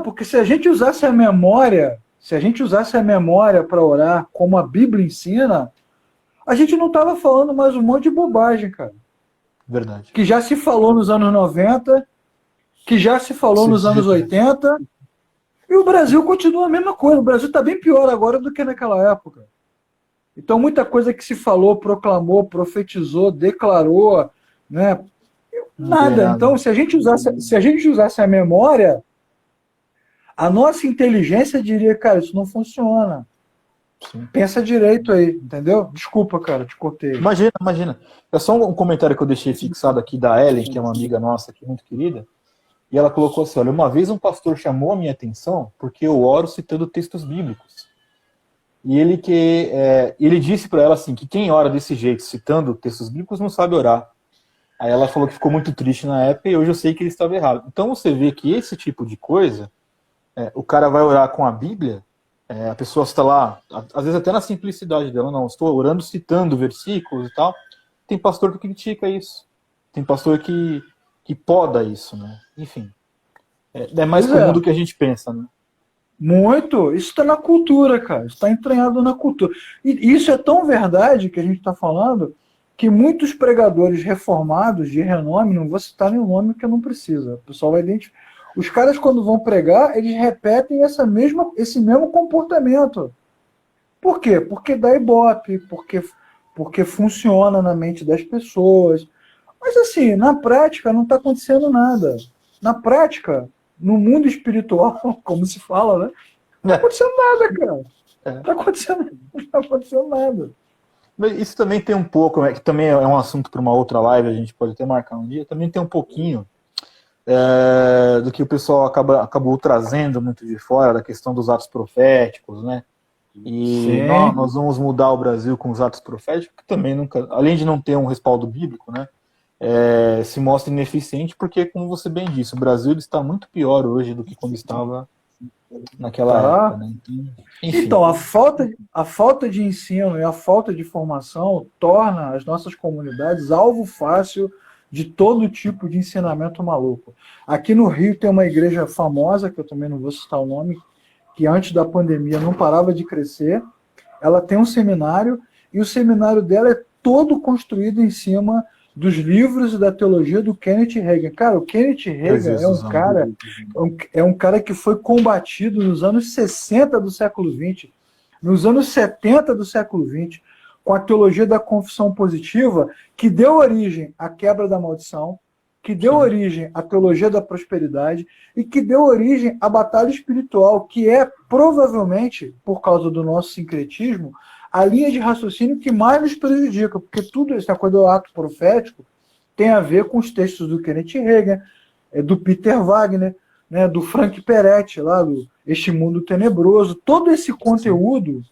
Porque se a gente usasse a memória para orar como a Bíblia ensina, a gente não estava falando mais um monte de bobagem, cara. Verdade. Que já se falou nos anos 90, que já se falou nos anos 80, e o Brasil continua a mesma coisa. O Brasil está bem pior agora do que naquela época. Então, muita coisa que se falou, proclamou, profetizou, declarou, né? Nada. Então, se a gente usasse a memória, a nossa inteligência diria, cara, isso não funciona. Sim. Pensa direito aí, entendeu? Desculpa, cara, te cortei. Imagina. É só um comentário que eu deixei fixado aqui da Ellen, que é uma amiga nossa aqui, muito querida, e ela colocou assim, olha, uma vez um pastor chamou a minha atenção porque eu oro citando textos bíblicos. E ele disse para ela assim, que quem ora desse jeito, citando textos bíblicos, não sabe orar. Aí ela falou que ficou muito triste na época e hoje eu sei que ele estava errado. Então você vê que esse tipo de coisa, o cara vai orar com a Bíblia, a pessoa está lá, às vezes até na simplicidade dela, não, estou orando citando versículos e tal. Tem pastor que critica isso. Tem pastor que poda isso, né? Enfim, é mais comum do que a gente pensa, né? Muito. Isso está na cultura, cara. Isso está entranhado na cultura. E isso é tão verdade que a gente está falando que muitos pregadores reformados de renome, não vou citar nenhum nome que eu não precisa, o pessoal vai identificar. Os caras, quando vão pregar, eles repetem esse mesmo comportamento. Por quê? Porque dá ibope, porque funciona na mente das pessoas. Mas assim, na prática não está acontecendo nada. Na prática, no mundo espiritual, como se fala, né? Não tá acontecendo nada, cara. Não tá acontecendo nada. Mas isso também tem um pouco, que também é um assunto para uma outra live, a gente pode até marcar um dia, também tem um pouquinho do que o pessoal acabou trazendo muito de fora, da questão dos atos proféticos, né? E nós vamos mudar o Brasil com os atos proféticos, que também nunca, além de não ter um respaldo bíblico, né? Se mostra ineficiente, porque, como você bem disse, o Brasil ele está muito pior hoje do que quando estava naquela época, né? Então, a falta de ensino e a falta de formação torna as nossas comunidades alvo fácil de todo tipo de ensinamento maluco. Aqui no Rio tem uma igreja famosa, que eu também não vou citar o nome, que antes da pandemia não parava de crescer. Ela tem um seminário, e o seminário dela é todo construído em cima dos livros e da teologia do Kenneth Hagin. Cara, o Kenneth Hagin é um cara que foi combatido nos anos 60 do século XX, nos anos 70 do século XX, com a teologia da confissão positiva, que deu origem à quebra da maldição, que deu origem à teologia da prosperidade e que deu origem à batalha espiritual, que é, provavelmente, por causa do nosso sincretismo, a linha de raciocínio que mais nos prejudica, porque tudo isso, a coisa do ato profético, tem a ver com os textos do Kenneth Hagin, do Peter Wagner, né, do Frank Peretti, lá do Este Mundo Tenebroso. Todo esse conteúdo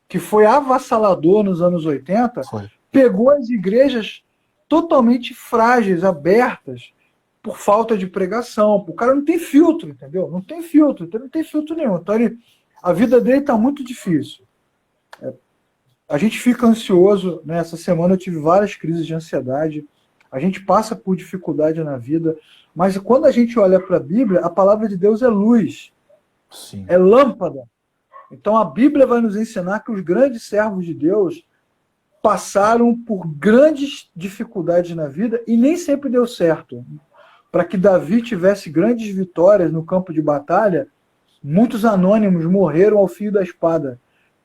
que foi avassalador nos anos 80, pegou as igrejas totalmente frágeis, abertas, por falta de pregação. O cara não tem filtro, entendeu? Não tem filtro, então não tem filtro nenhum. Então a vida dele está muito difícil. A gente fica ansioso, né? Essa semana eu tive várias crises de ansiedade. A gente passa por dificuldade na vida, mas quando a gente olha para a Bíblia, a palavra de Deus é luz, é lâmpada. Então a Bíblia vai nos ensinar que os grandes servos de Deus passaram por grandes dificuldades na vida e nem sempre deu certo. Para que Davi tivesse grandes vitórias no campo de batalha, muitos anônimos morreram ao fio da espada,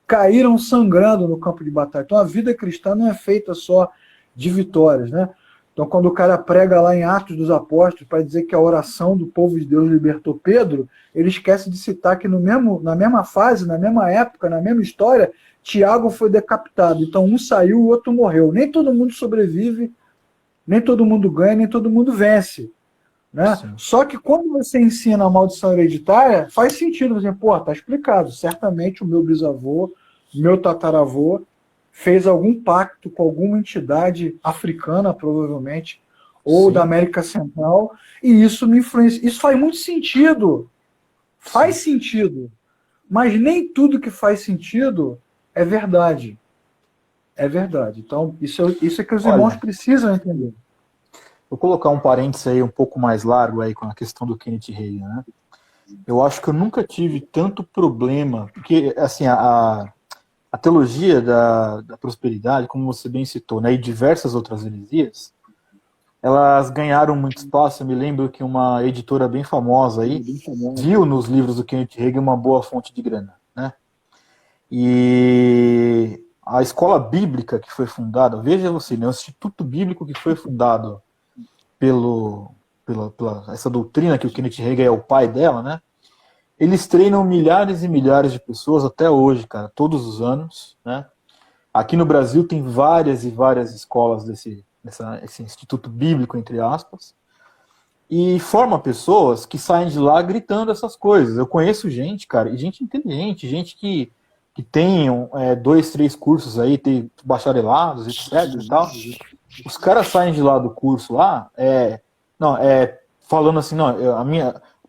caíram sangrando no campo de batalha. Então a vida cristã não é feita só de vitórias, né? Então quando o cara prega lá em Atos dos Apóstolos para dizer que a oração do povo de Deus libertou Pedro, ele esquece de citar que na mesma fase, na mesma época, na mesma história, Tiago foi decapitado. Então um saiu, o outro morreu. Nem todo mundo sobrevive, nem todo mundo ganha, nem todo mundo vence. Né? Só que quando você ensina a maldição hereditária, faz sentido. Você, pô, tá explicado. Certamente o meu bisavô, meu tataravô, fez algum pacto com alguma entidade africana, provavelmente, ou da América Central, e isso me influencia. Isso faz muito sentido. Faz sentido. Mas nem tudo que faz sentido é verdade. É verdade. Então, isso é que os irmãos precisam entender. Vou colocar um parênteses aí um pouco mais largo aí com a questão do Kenneth Hagin, né? Eu acho que eu nunca tive tanto problema, porque assim, a teologia da prosperidade, como você bem citou, né, e diversas outras heresias, elas ganharam muito espaço. Eu me lembro que uma editora bem famosa aí viu nos livros do Kenneth Hagin uma boa fonte de grana, né? E a escola bíblica que foi fundada, veja você, né, o Instituto Bíblico que foi fundado pela essa doutrina que o Kenneth Hagin é o pai dela, né? Eles treinam milhares e milhares de pessoas até hoje, cara, todos os anos, né? Aqui no Brasil tem várias e várias escolas esse Instituto Bíblico, entre aspas, e forma pessoas que saem de lá gritando essas coisas. Eu conheço gente, cara, e gente inteligente, gente que tem 2, 3 cursos aí, tem bacharelados, etc e tal. Os caras saem de lá do curso lá, falando assim, não,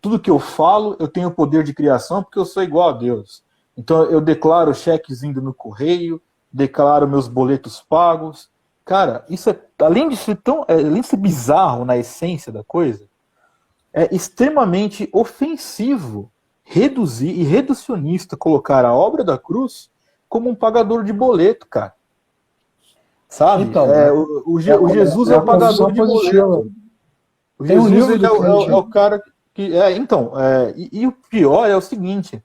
tudo que eu falo, eu tenho poder de criação porque eu sou igual a Deus. Então eu declaro cheques indo no correio, declaro meus boletos pagos. Cara, isso além de ser bizarro na essência da coisa, é extremamente ofensivo reduzir e reducionista colocar a obra da cruz como um pagador de boleto, cara. Sabe? Então, o Jesus é o pagador de boleto. O Jesus ele é o cara que... E o pior é o seguinte,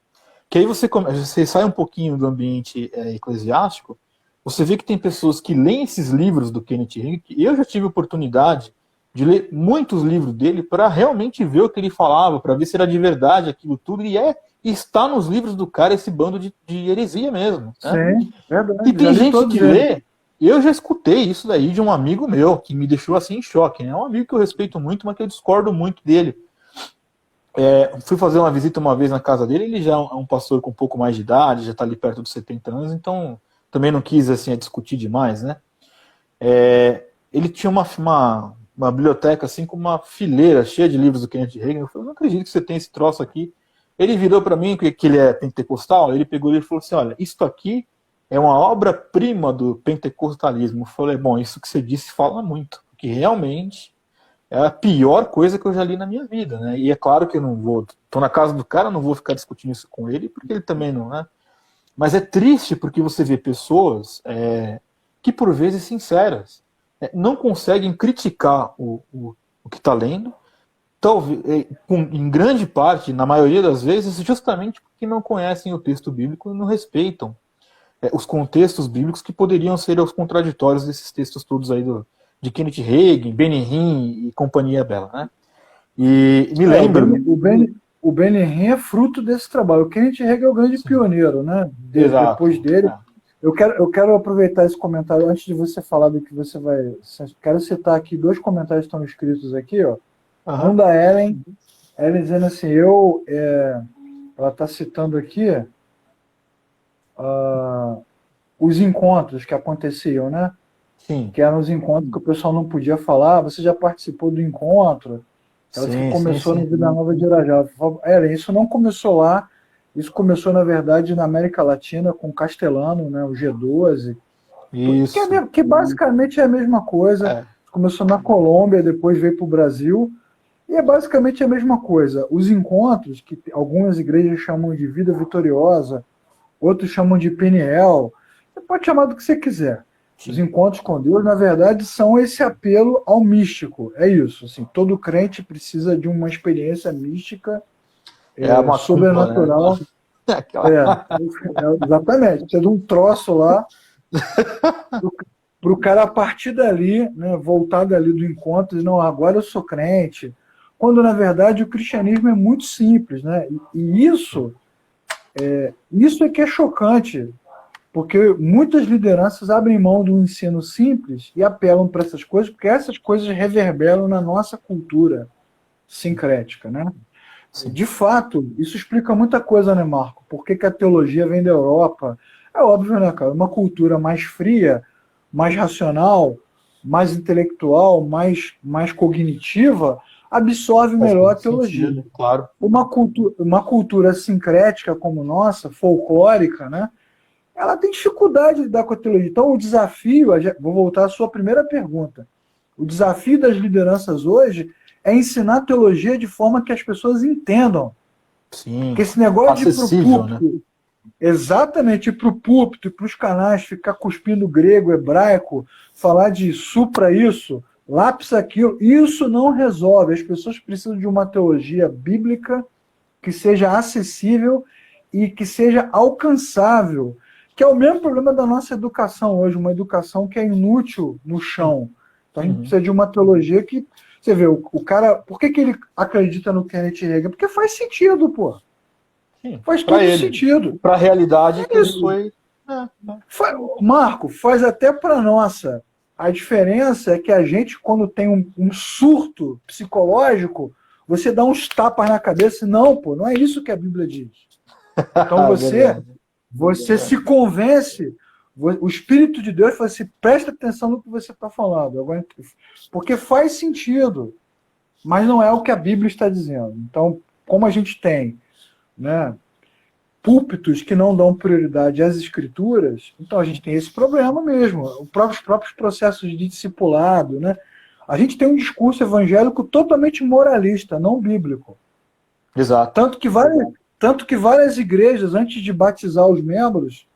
que aí você sai um pouquinho do ambiente eclesiástico, você vê que tem pessoas que leem esses livros do Kenneth Hagin, que eu já tive oportunidade de ler muitos livros dele para realmente ver o que ele falava, para ver se era de verdade aquilo tudo, e está nos livros do cara esse bando de heresia mesmo. Né? Sim, verdade. E tem gente que lê, eu já escutei isso daí de um amigo meu, que me deixou assim em choque, né? É um amigo que eu respeito muito, mas que eu discordo muito dele. Fui fazer uma visita uma vez na casa dele, ele já é um pastor com um pouco mais de idade, já está ali perto dos 70 anos, então também não quis assim discutir demais, né? Ele tinha uma biblioteca assim com uma fileira cheia de livros do Kenneth Hagin. Eu falei, não acredito que você tem esse troço aqui. Ele virou para mim, que ele é pentecostal, ele pegou e falou assim, olha, isso aqui é uma obra-prima do pentecostalismo. Eu falei, bom, isso que você disse fala muito, porque realmente é a pior coisa que eu já li na minha vida, né? E é claro que eu não vou, tô na casa do cara, não vou ficar discutindo isso com ele, porque ele também não, né? Mas é triste porque você vê pessoas que, por vezes, sinceras, não conseguem criticar o que está lendo, talvez, em grande parte, na maioria das vezes, justamente porque não conhecem o texto bíblico e não respeitam os contextos bíblicos que poderiam ser os contraditórios desses textos todos aí de Kenneth Hagin, Benny Hinn e companhia bela, né? E me lembro... O Benny Hinn é fruto desse trabalho. O Kenneth Hagin é o grande pioneiro, né? Depois dele. Eu quero aproveitar esse comentário antes de você falar do que você vai... Quero citar aqui 2 comentários que estão escritos aqui, ó. Um da Ellen dizendo assim, ela está citando aqui os encontros que aconteciam, né? Sim. Que eram os encontros que o pessoal não podia falar. Você já participou do encontro? Ela disse que começou no Vida Nova de Irajá. Isso não começou lá. Isso começou, na verdade, na América Latina, com o Castelano, né, o G12. Isso. Que basicamente é a mesma coisa. Começou na Colômbia, depois veio para o Brasil. E é basicamente a mesma coisa. Os encontros, que algumas igrejas chamam de Vida Vitoriosa, outros chamam de Peniel. Você pode chamar do que você quiser. Os encontros com Deus, na verdade, são esse apelo ao místico. É isso. Assim, todo crente precisa de uma experiência mística, uma sobrenatural. Culpa, né? Exatamente. Precisa de um troço lá para o cara, a partir dali, né, voltar dali do encontro, e não, agora eu sou crente. Quando, na verdade, o cristianismo é muito simples. Né? E isso é que é chocante. Porque muitas lideranças abrem mão do ensino simples e apelam para essas coisas, porque essas coisas reverberam na nossa cultura sincrética, né? Sim. De fato, isso explica muita coisa, né, Marco? Por que a teologia vem da Europa? É óbvio, né, cara? Uma cultura mais fria, mais racional, mais intelectual, mais cognitiva, absorve melhor a teologia. Sentido, claro. Uma cultura sincrética como nossa, folclórica, né? Ela tem dificuldade de lidar com a teologia. Então, o desafio, vou voltar à sua primeira pergunta, o desafio das lideranças hoje é ensinar a teologia de forma que as pessoas entendam. Sim. Porque esse negócio de ir para o púlpito, né? Exatamente, ir para o púlpito e para os canais, ficar cuspindo grego, hebraico, falar de supra isso, lápis aquilo, isso não resolve. As pessoas precisam de uma teologia bíblica que seja acessível e que seja alcançável, que é o mesmo problema da nossa educação hoje, uma educação que é inútil no chão. Então a gente precisa de uma teologia que... Você vê, o cara... Por que ele acredita no Kenneth Hagin? Porque faz sentido, pô. Sim, faz todo sentido. Para a realidade que ele foi... Marco, faz até para nossa. A diferença é que a gente, quando tem um surto psicológico, você dá uns tapas na cabeça. Não, pô, não é isso que a Bíblia diz. Então você se convence, o Espírito de Deus fala assim, presta atenção no que você está falando, porque faz sentido, mas não é o que a Bíblia está dizendo. Então, como a gente tem, né, púlpitos que não dão prioridade às escrituras, então a gente tem esse problema mesmo, os próprios processos de discipulado, né? A gente tem um discurso evangélico totalmente moralista, não bíblico. Exato. Tanto que várias igrejas, antes de batizar os membros,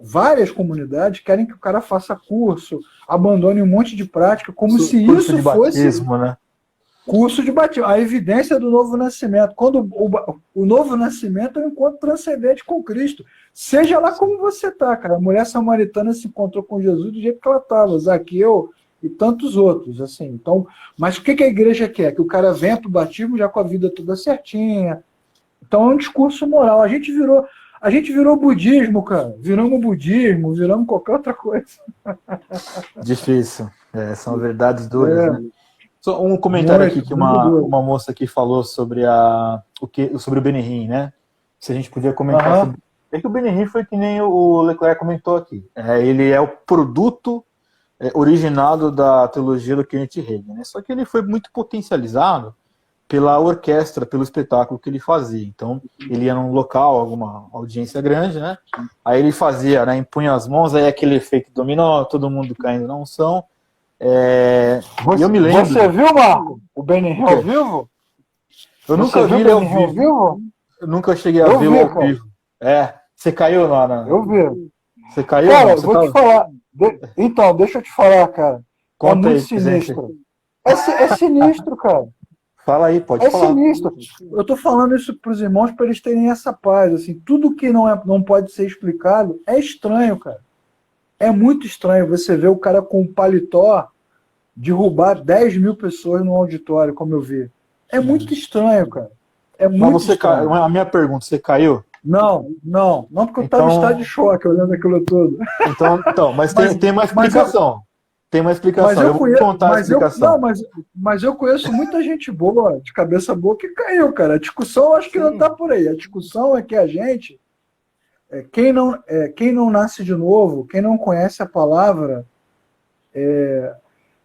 várias comunidades querem que o cara faça curso, abandone um monte de prática, como se isso fosse batismo, né? Curso de batismo. A evidência do novo nascimento. Quando o novo nascimento é um encontro transcendente com Cristo. Seja lá como você está, cara. A mulher samaritana se encontrou com Jesus do jeito que ela estava. Zaqueu, e tantos outros, assim. Então, mas o que a igreja quer? Que o cara venha para o batismo já com a vida toda certinha. Então é um discurso moral. A gente virou budismo, cara. Viramos budismo, viramos qualquer outra coisa. Difícil. São verdades duras, né? É, Só um comentário aqui muito, que muito doido. uma moça aqui falou sobre sobre o Benihim, né? Se a gente podia comentar Aham. sobre. É que o Benihim foi que nem o Leclerc comentou aqui. Ele é o produto originado da teologia do Kenneth Hagin, né? Só que ele foi muito potencializado pela orquestra, pelo espetáculo que ele fazia. Então, ele ia num local, alguma audiência grande, né? Aí ele fazia, né? Impunha as mãos, aí aquele efeito dominó, todo mundo caindo na unção. E eu me Você lembro. viu, Marco, o O Benny ao quê? vivo? Eu Você nunca viu vi o ele ao Benny ao vivo. vivo? Eu nunca cheguei a Eu vê-lo vi, ao cara. vivo. Você caiu lá na. Eu vi. Você caiu ou Cara, não? eu vou te falar. Então, deixa eu te falar, cara. É Conta muito aí pra gente. sinistro. É sinistro, cara. Fala aí, pode É falar. sinistro. Eu tô falando isso pros irmãos para eles terem essa paz. Assim, tudo que não pode ser explicado é estranho, cara. É muito estranho você ver o cara com um paletó derrubar 10 mil pessoas no auditório, como eu vi. É muito estranho, cara. É Mas muito estranho. a minha pergunta, você caiu? Não, porque eu estava em estado de Então, choque olhando aquilo tudo. mas Mas, tem uma mas eu, explicação. Tem uma mas explicação. eu Eu vou conheço, contar a não, explicação. mas eu conheço muita gente boa, de cabeça boa, que caiu, cara. A discussão eu acho que não está Sim. por aí. A discussão é que a gente, quem não nasce de novo, quem não conhece a palavra,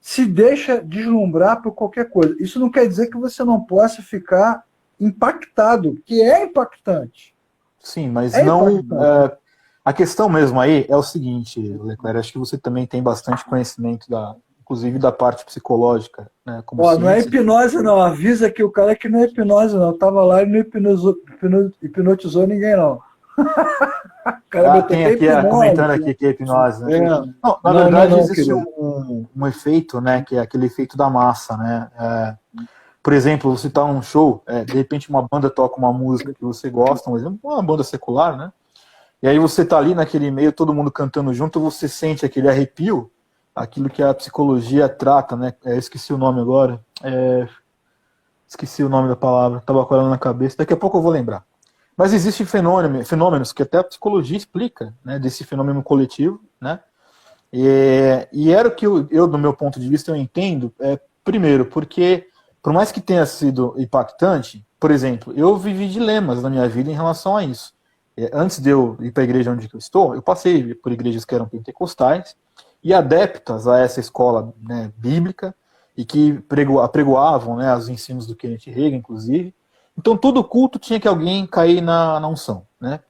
se deixa deslumbrar por qualquer coisa. Isso não quer dizer que você não possa ficar impactado, que é impactante. Sim, mas É não. impactante. A questão mesmo aí é o seguinte, Leclerc, acho que você também tem bastante conhecimento inclusive da parte psicológica, né, como Ó, não é ciência. hipnose, não. Avisa que o cara que não é hipnose, não. Eu tava lá e não hipnotizou ninguém, não. O cara botou Tem até aqui, hipnose. comentando aqui que é hipnose, né? É. Não, na verdade, Não, existe querido. um efeito, né, que é aquele efeito da massa, né? Por exemplo, você está num show, de repente uma banda toca uma música que você gosta, um exemplo, uma banda secular, né? E aí você tá ali naquele meio, todo mundo cantando junto, você sente aquele arrepio, aquilo que a psicologia trata, né? Esqueci o nome agora. Esqueci o nome da palavra, estava com ela na cabeça, daqui a pouco eu vou lembrar. Mas existem fenômenos que até a psicologia explica, né, desse fenômeno coletivo, né? E era o que eu, do meu ponto de vista, eu entendo, primeiro, porque por mais que tenha sido impactante, por exemplo, eu vivi dilemas na minha vida em relação a isso. Antes de eu ir para a igreja onde eu estou, eu passei por igrejas que eram pentecostais e adeptas a essa escola, né, bíblica e que apregoavam, né, os ensinos do Kenneth Hagin, inclusive. Então, todo culto tinha que alguém cair na unção, né?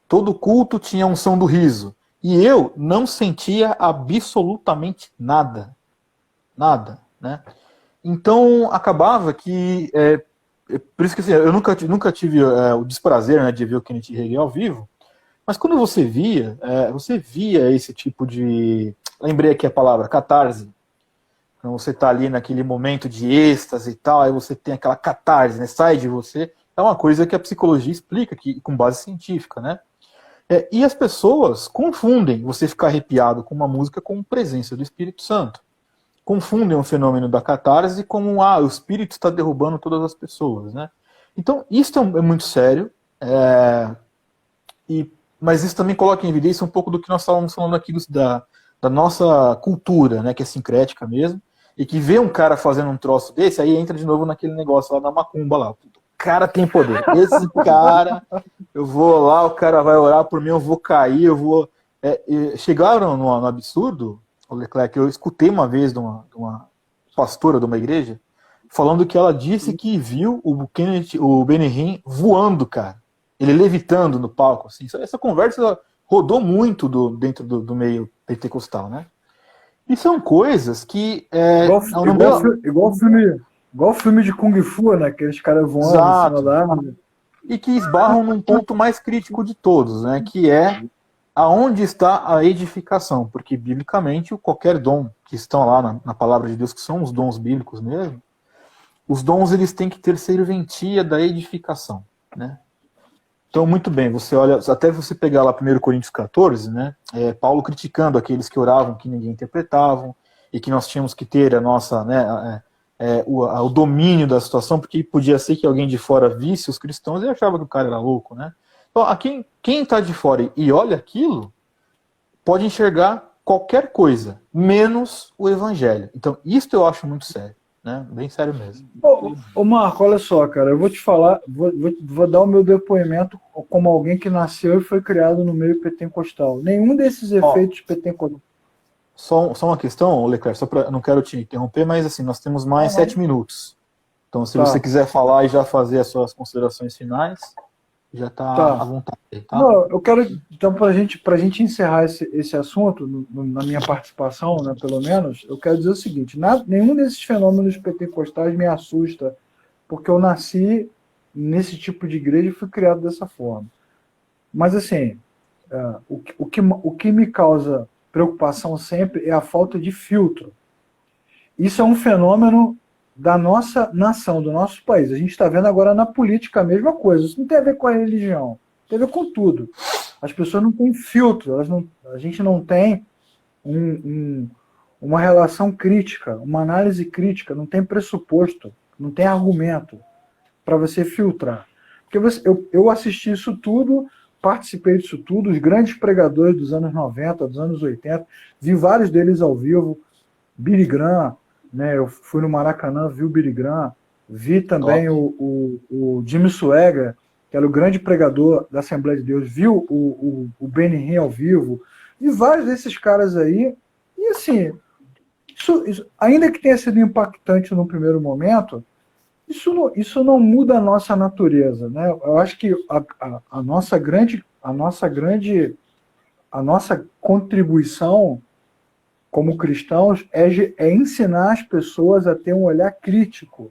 Todo culto tinha a unção do riso. E eu não sentia absolutamente nada. Nada, né? Então, acabava que... por isso que assim, eu nunca tive o desprazer, né, de ver o Kenneth Hagin ao vivo, mas quando você via esse tipo de... Lembrei aqui a palavra, catarse. Então você está ali naquele momento de êxtase e tal, aí você tem aquela catarse, né? Sai de você. É uma coisa que a psicologia explica, com base científica, né? E as pessoas confundem você ficar arrepiado com uma música com presença do Espírito Santo. Confundem o fenômeno da catarse com o Espírito está derrubando todas as pessoas, né? Então, isso é muito sério, mas isso também coloca em evidência um pouco do que nós estávamos falando aqui da nossa cultura, né, que é sincrética mesmo, e que vê um cara fazendo um troço desse, aí entra de novo naquele negócio lá da macumba lá. O cara tem poder. Esse cara, eu vou lá, o cara vai orar por mim, eu vou cair, eu vou... chegaram no absurdo, o Leclerc, eu escutei uma vez de uma pastora de uma igreja, falando que ela disse que viu o Benihim voando, cara. Ele levitando no palco. Assim. Essa conversa rodou muito dentro do meio pentecostal, né? E são coisas que... Igual filme de Kung Fu, né? Aqueles caras voando em cima Exato. da árvore. E que esbarram num ponto mais crítico de todos, né? Que é aonde está a edificação. Porque, biblicamente, qualquer dom que estão lá na palavra de Deus, que são os dons bíblicos mesmo, os dons eles têm que ter serventia da edificação, né? Então, muito bem, você olha, até você pegar lá 1 Coríntios 14, né? Paulo criticando aqueles que oravam que ninguém interpretavam, e que nós tínhamos que ter a nossa, né, o domínio da situação, porque podia ser que alguém de fora visse os cristãos e achava que o cara era louco, né? Então, quem está de fora e olha aquilo, pode enxergar qualquer coisa, menos o evangelho. Então, isso eu acho muito sério, né? Bem sério mesmo. Ô Marco, olha só, cara, eu vou te falar, vou dar o meu depoimento como alguém que nasceu e foi criado no meio pentecostal. Nenhum desses efeitos pentecostais. Só uma questão, Leclerc, não quero te interromper, mas assim, nós temos mais 7 minutos. Então, se você quiser falar e já fazer as suas considerações finais, já está à vontade. Tá? Não, eu quero, então, para gente encerrar esse assunto, na minha participação, né, pelo menos, eu quero dizer o seguinte: nenhum desses fenômenos pentecostais me assusta, porque eu nasci nesse tipo de igreja e fui criado dessa forma. Mas, assim, o que me causa preocupação sempre é a falta de filtro. Isso é um fenômeno da nossa nação, do nosso país. A gente está vendo agora na política a mesma coisa. Isso não tem a ver com a religião, tem a ver com tudo. As pessoas não têm filtro, a gente não tem uma relação crítica, uma análise crítica, não tem pressuposto, não tem argumento para você filtrar. Porque eu assisti isso tudo, participei disso tudo, os grandes pregadores dos anos 90, dos anos 80, vi vários deles ao vivo, Billy Graham, né, eu fui no Maracanã, vi o Billy Graham, vi também o Jimmy Swaggart, que era o grande pregador da Assembleia de Deus, vi o Benny Hinn ao vivo, vi vários desses caras aí, e assim, isso, ainda que tenha sido impactante no primeiro momento, isso não muda a nossa natureza, né? Eu acho que a nossa contribuição como cristãos é ensinar as pessoas a ter um olhar crítico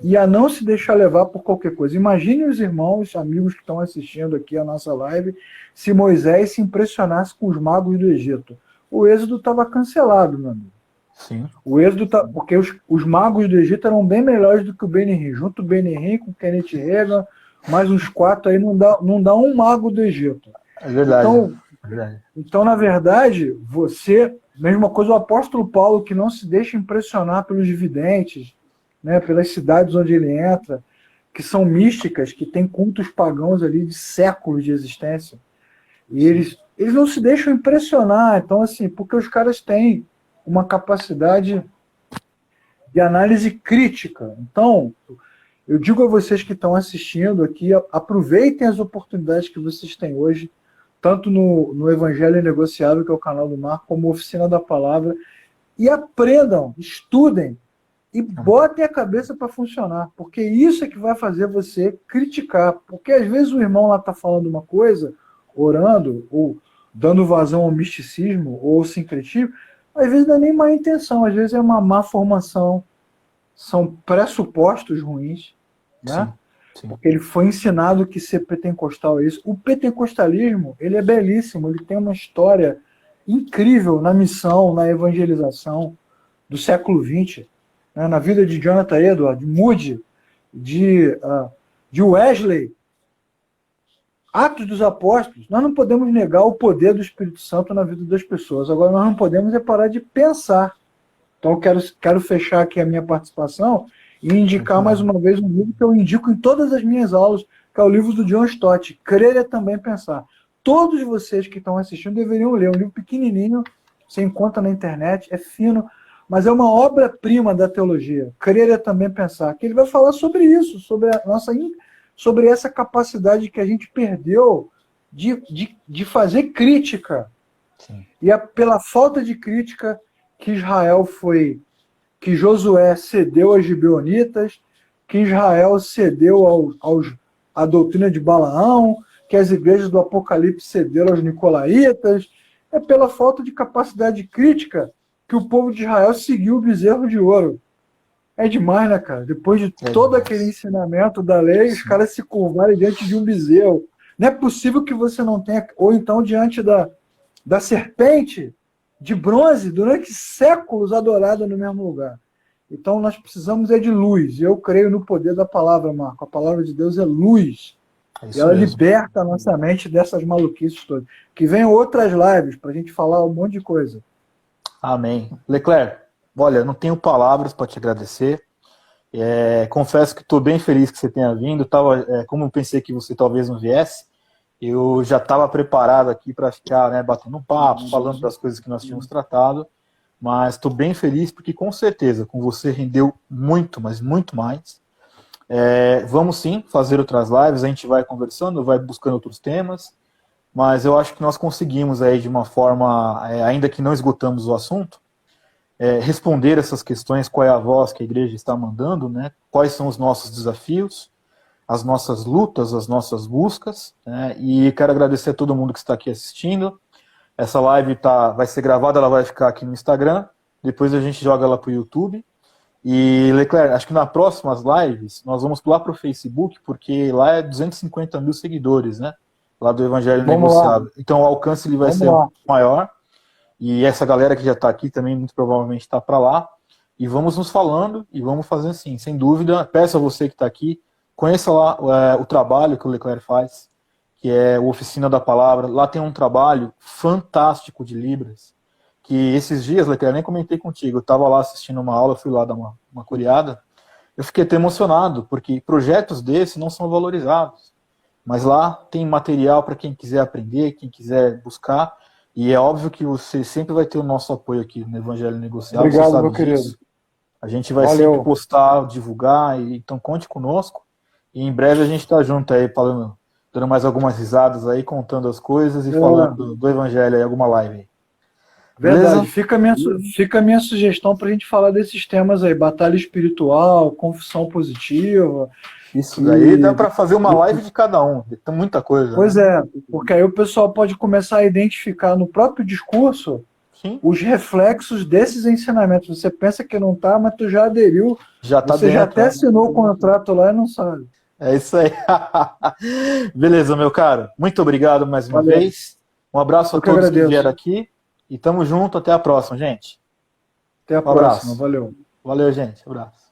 e a não se deixar levar por qualquer coisa. Imagine os irmãos, amigos que estão assistindo aqui a nossa live, se Moisés se impressionasse com os magos do Egito. O êxodo estava cancelado, meu amigo. Sim. O êxodo porque os magos do Egito eram bem melhores do que o Benny Hinn. Junto o Benny Hinn com o Kenneth Reagan, mais uns 4 aí, não dá um mago do Egito. É verdade. Então, na verdade, mesma coisa o apóstolo Paulo, que não se deixa impressionar pelos videntes, né, pelas cidades onde ele entra, que são místicas, que têm cultos pagãos ali de séculos de existência. E eles não se deixam impressionar. Então, assim, porque os caras têm uma capacidade de análise crítica. Então, eu digo a vocês que estão assistindo aqui, aproveitem as oportunidades que vocês têm hoje, tanto no Evangelho Negociável, que é o canal do Marco, como Oficina da Palavra, e aprendam, estudem, e botem a cabeça para funcionar, porque isso é que vai fazer você criticar, porque às vezes o irmão lá está falando uma coisa, orando, ou dando vazão ao misticismo, ou ao sincretismo, às vezes não é nem má intenção, às vezes é uma má formação, são pressupostos ruins, né? Sim. Porque ele foi ensinado que ser pentecostal é isso. O pentecostalismo, ele é belíssimo, ele tem uma história incrível na missão, na evangelização do século XX, né? Na vida de Jonathan Edwards, de Moody, de Wesley, Atos dos Apóstolos. Nós não podemos negar o poder do Espírito Santo na vida das pessoas. Agora, nós não podemos parar de pensar. Então, eu quero fechar aqui a minha participação e indicar mais uma vez um livro que eu indico em todas as minhas aulas, que é o livro do John Stott, Crer é Também Pensar. Todos vocês que estão assistindo deveriam ler. É um livro pequenininho, você encontra na internet, é fino, mas é uma obra-prima da teologia. Crer é Também Pensar, que ele vai falar sobre isso, sobre essa capacidade que a gente perdeu de fazer crítica. Sim. E pela falta de crítica que Josué cedeu aos gibeonitas, que Israel cedeu à doutrina de Balaão, que as igrejas do Apocalipse cederam aos nicolaítas. É pela falta de capacidade crítica que o povo de Israel seguiu o bezerro de ouro. É demais, né, cara? Depois de todo aquele ensinamento da lei, os caras se curvarem diante de um bezerro. Não é possível que você não tenha... Ou então diante da serpente de bronze, durante séculos adorada no mesmo lugar. Então nós precisamos de luz. Eu creio no poder da palavra, Marco. A palavra de Deus é luz. E ela liberta a nossa mente dessas maluquices todas. Que venham outras lives para a gente falar um monte de coisa. Amém. Leclerc, olha, não tenho palavras para te agradecer. Confesso que estou bem feliz que você tenha vindo. Como eu pensei que você talvez não viesse, eu já estava preparado aqui para ficar, né, batendo um papo, falando das coisas que nós tínhamos tratado. Mas estou bem feliz porque, com certeza, com você rendeu muito, mas muito mais. Vamos sim fazer outras lives, a gente vai conversando, vai buscando outros temas. Mas eu acho que nós conseguimos aí de uma forma, ainda que não esgotamos o assunto, responder essas questões, qual é a voz que a igreja está mandando, né? Quais são os nossos desafios, as nossas lutas, as nossas buscas, né? E quero agradecer a todo mundo que está aqui assistindo. Essa live vai ser gravada, ela vai ficar aqui no Instagram, depois a gente joga ela para o YouTube. E, Leclerc, acho que nas próximas lives nós vamos lá para o Facebook, porque lá é 250 mil seguidores, né? Lá do Evangelho Negociável. Então o alcance ele vai ser maior. E essa galera que já está aqui também muito provavelmente está para lá. E vamos nos falando e vamos fazer assim, sem dúvida. Peço a você que está aqui, conheça lá o trabalho que o Leclerc faz, que é o Oficina da Palavra. Lá tem um trabalho fantástico de Libras, que esses dias, Leclerc, nem comentei contigo, eu estava lá assistindo uma aula, fui lá dar uma curiada, eu fiquei até emocionado, porque projetos desses não são valorizados. Mas lá tem material para quem quiser aprender, quem quiser buscar. E é óbvio que você sempre vai ter o nosso apoio aqui no Evangelho Negociável. Obrigado, meu querido. A gente vai sempre postar, divulgar, então conte conosco. E em breve a gente está junto aí, falando, dando mais algumas risadas aí, contando as coisas e falando do Evangelho aí, alguma live aí. Verdade. Fica a minha sugestão para a gente falar desses temas aí, batalha espiritual, confissão positiva. Isso daí dá para fazer uma live de cada um, tem muita coisa. Pois é, porque aí o pessoal pode começar a identificar no próprio discurso os reflexos desses ensinamentos. Você pensa que não tá, mas tu já aderiu, você já até assinou o contrato lá e não sabe. É isso aí. Beleza, meu caro. Muito obrigado mais uma vez. Um abraço a todos que vieram aqui. E tamo junto, até a próxima, gente. Até a próxima, valeu. Valeu, gente. Abraço.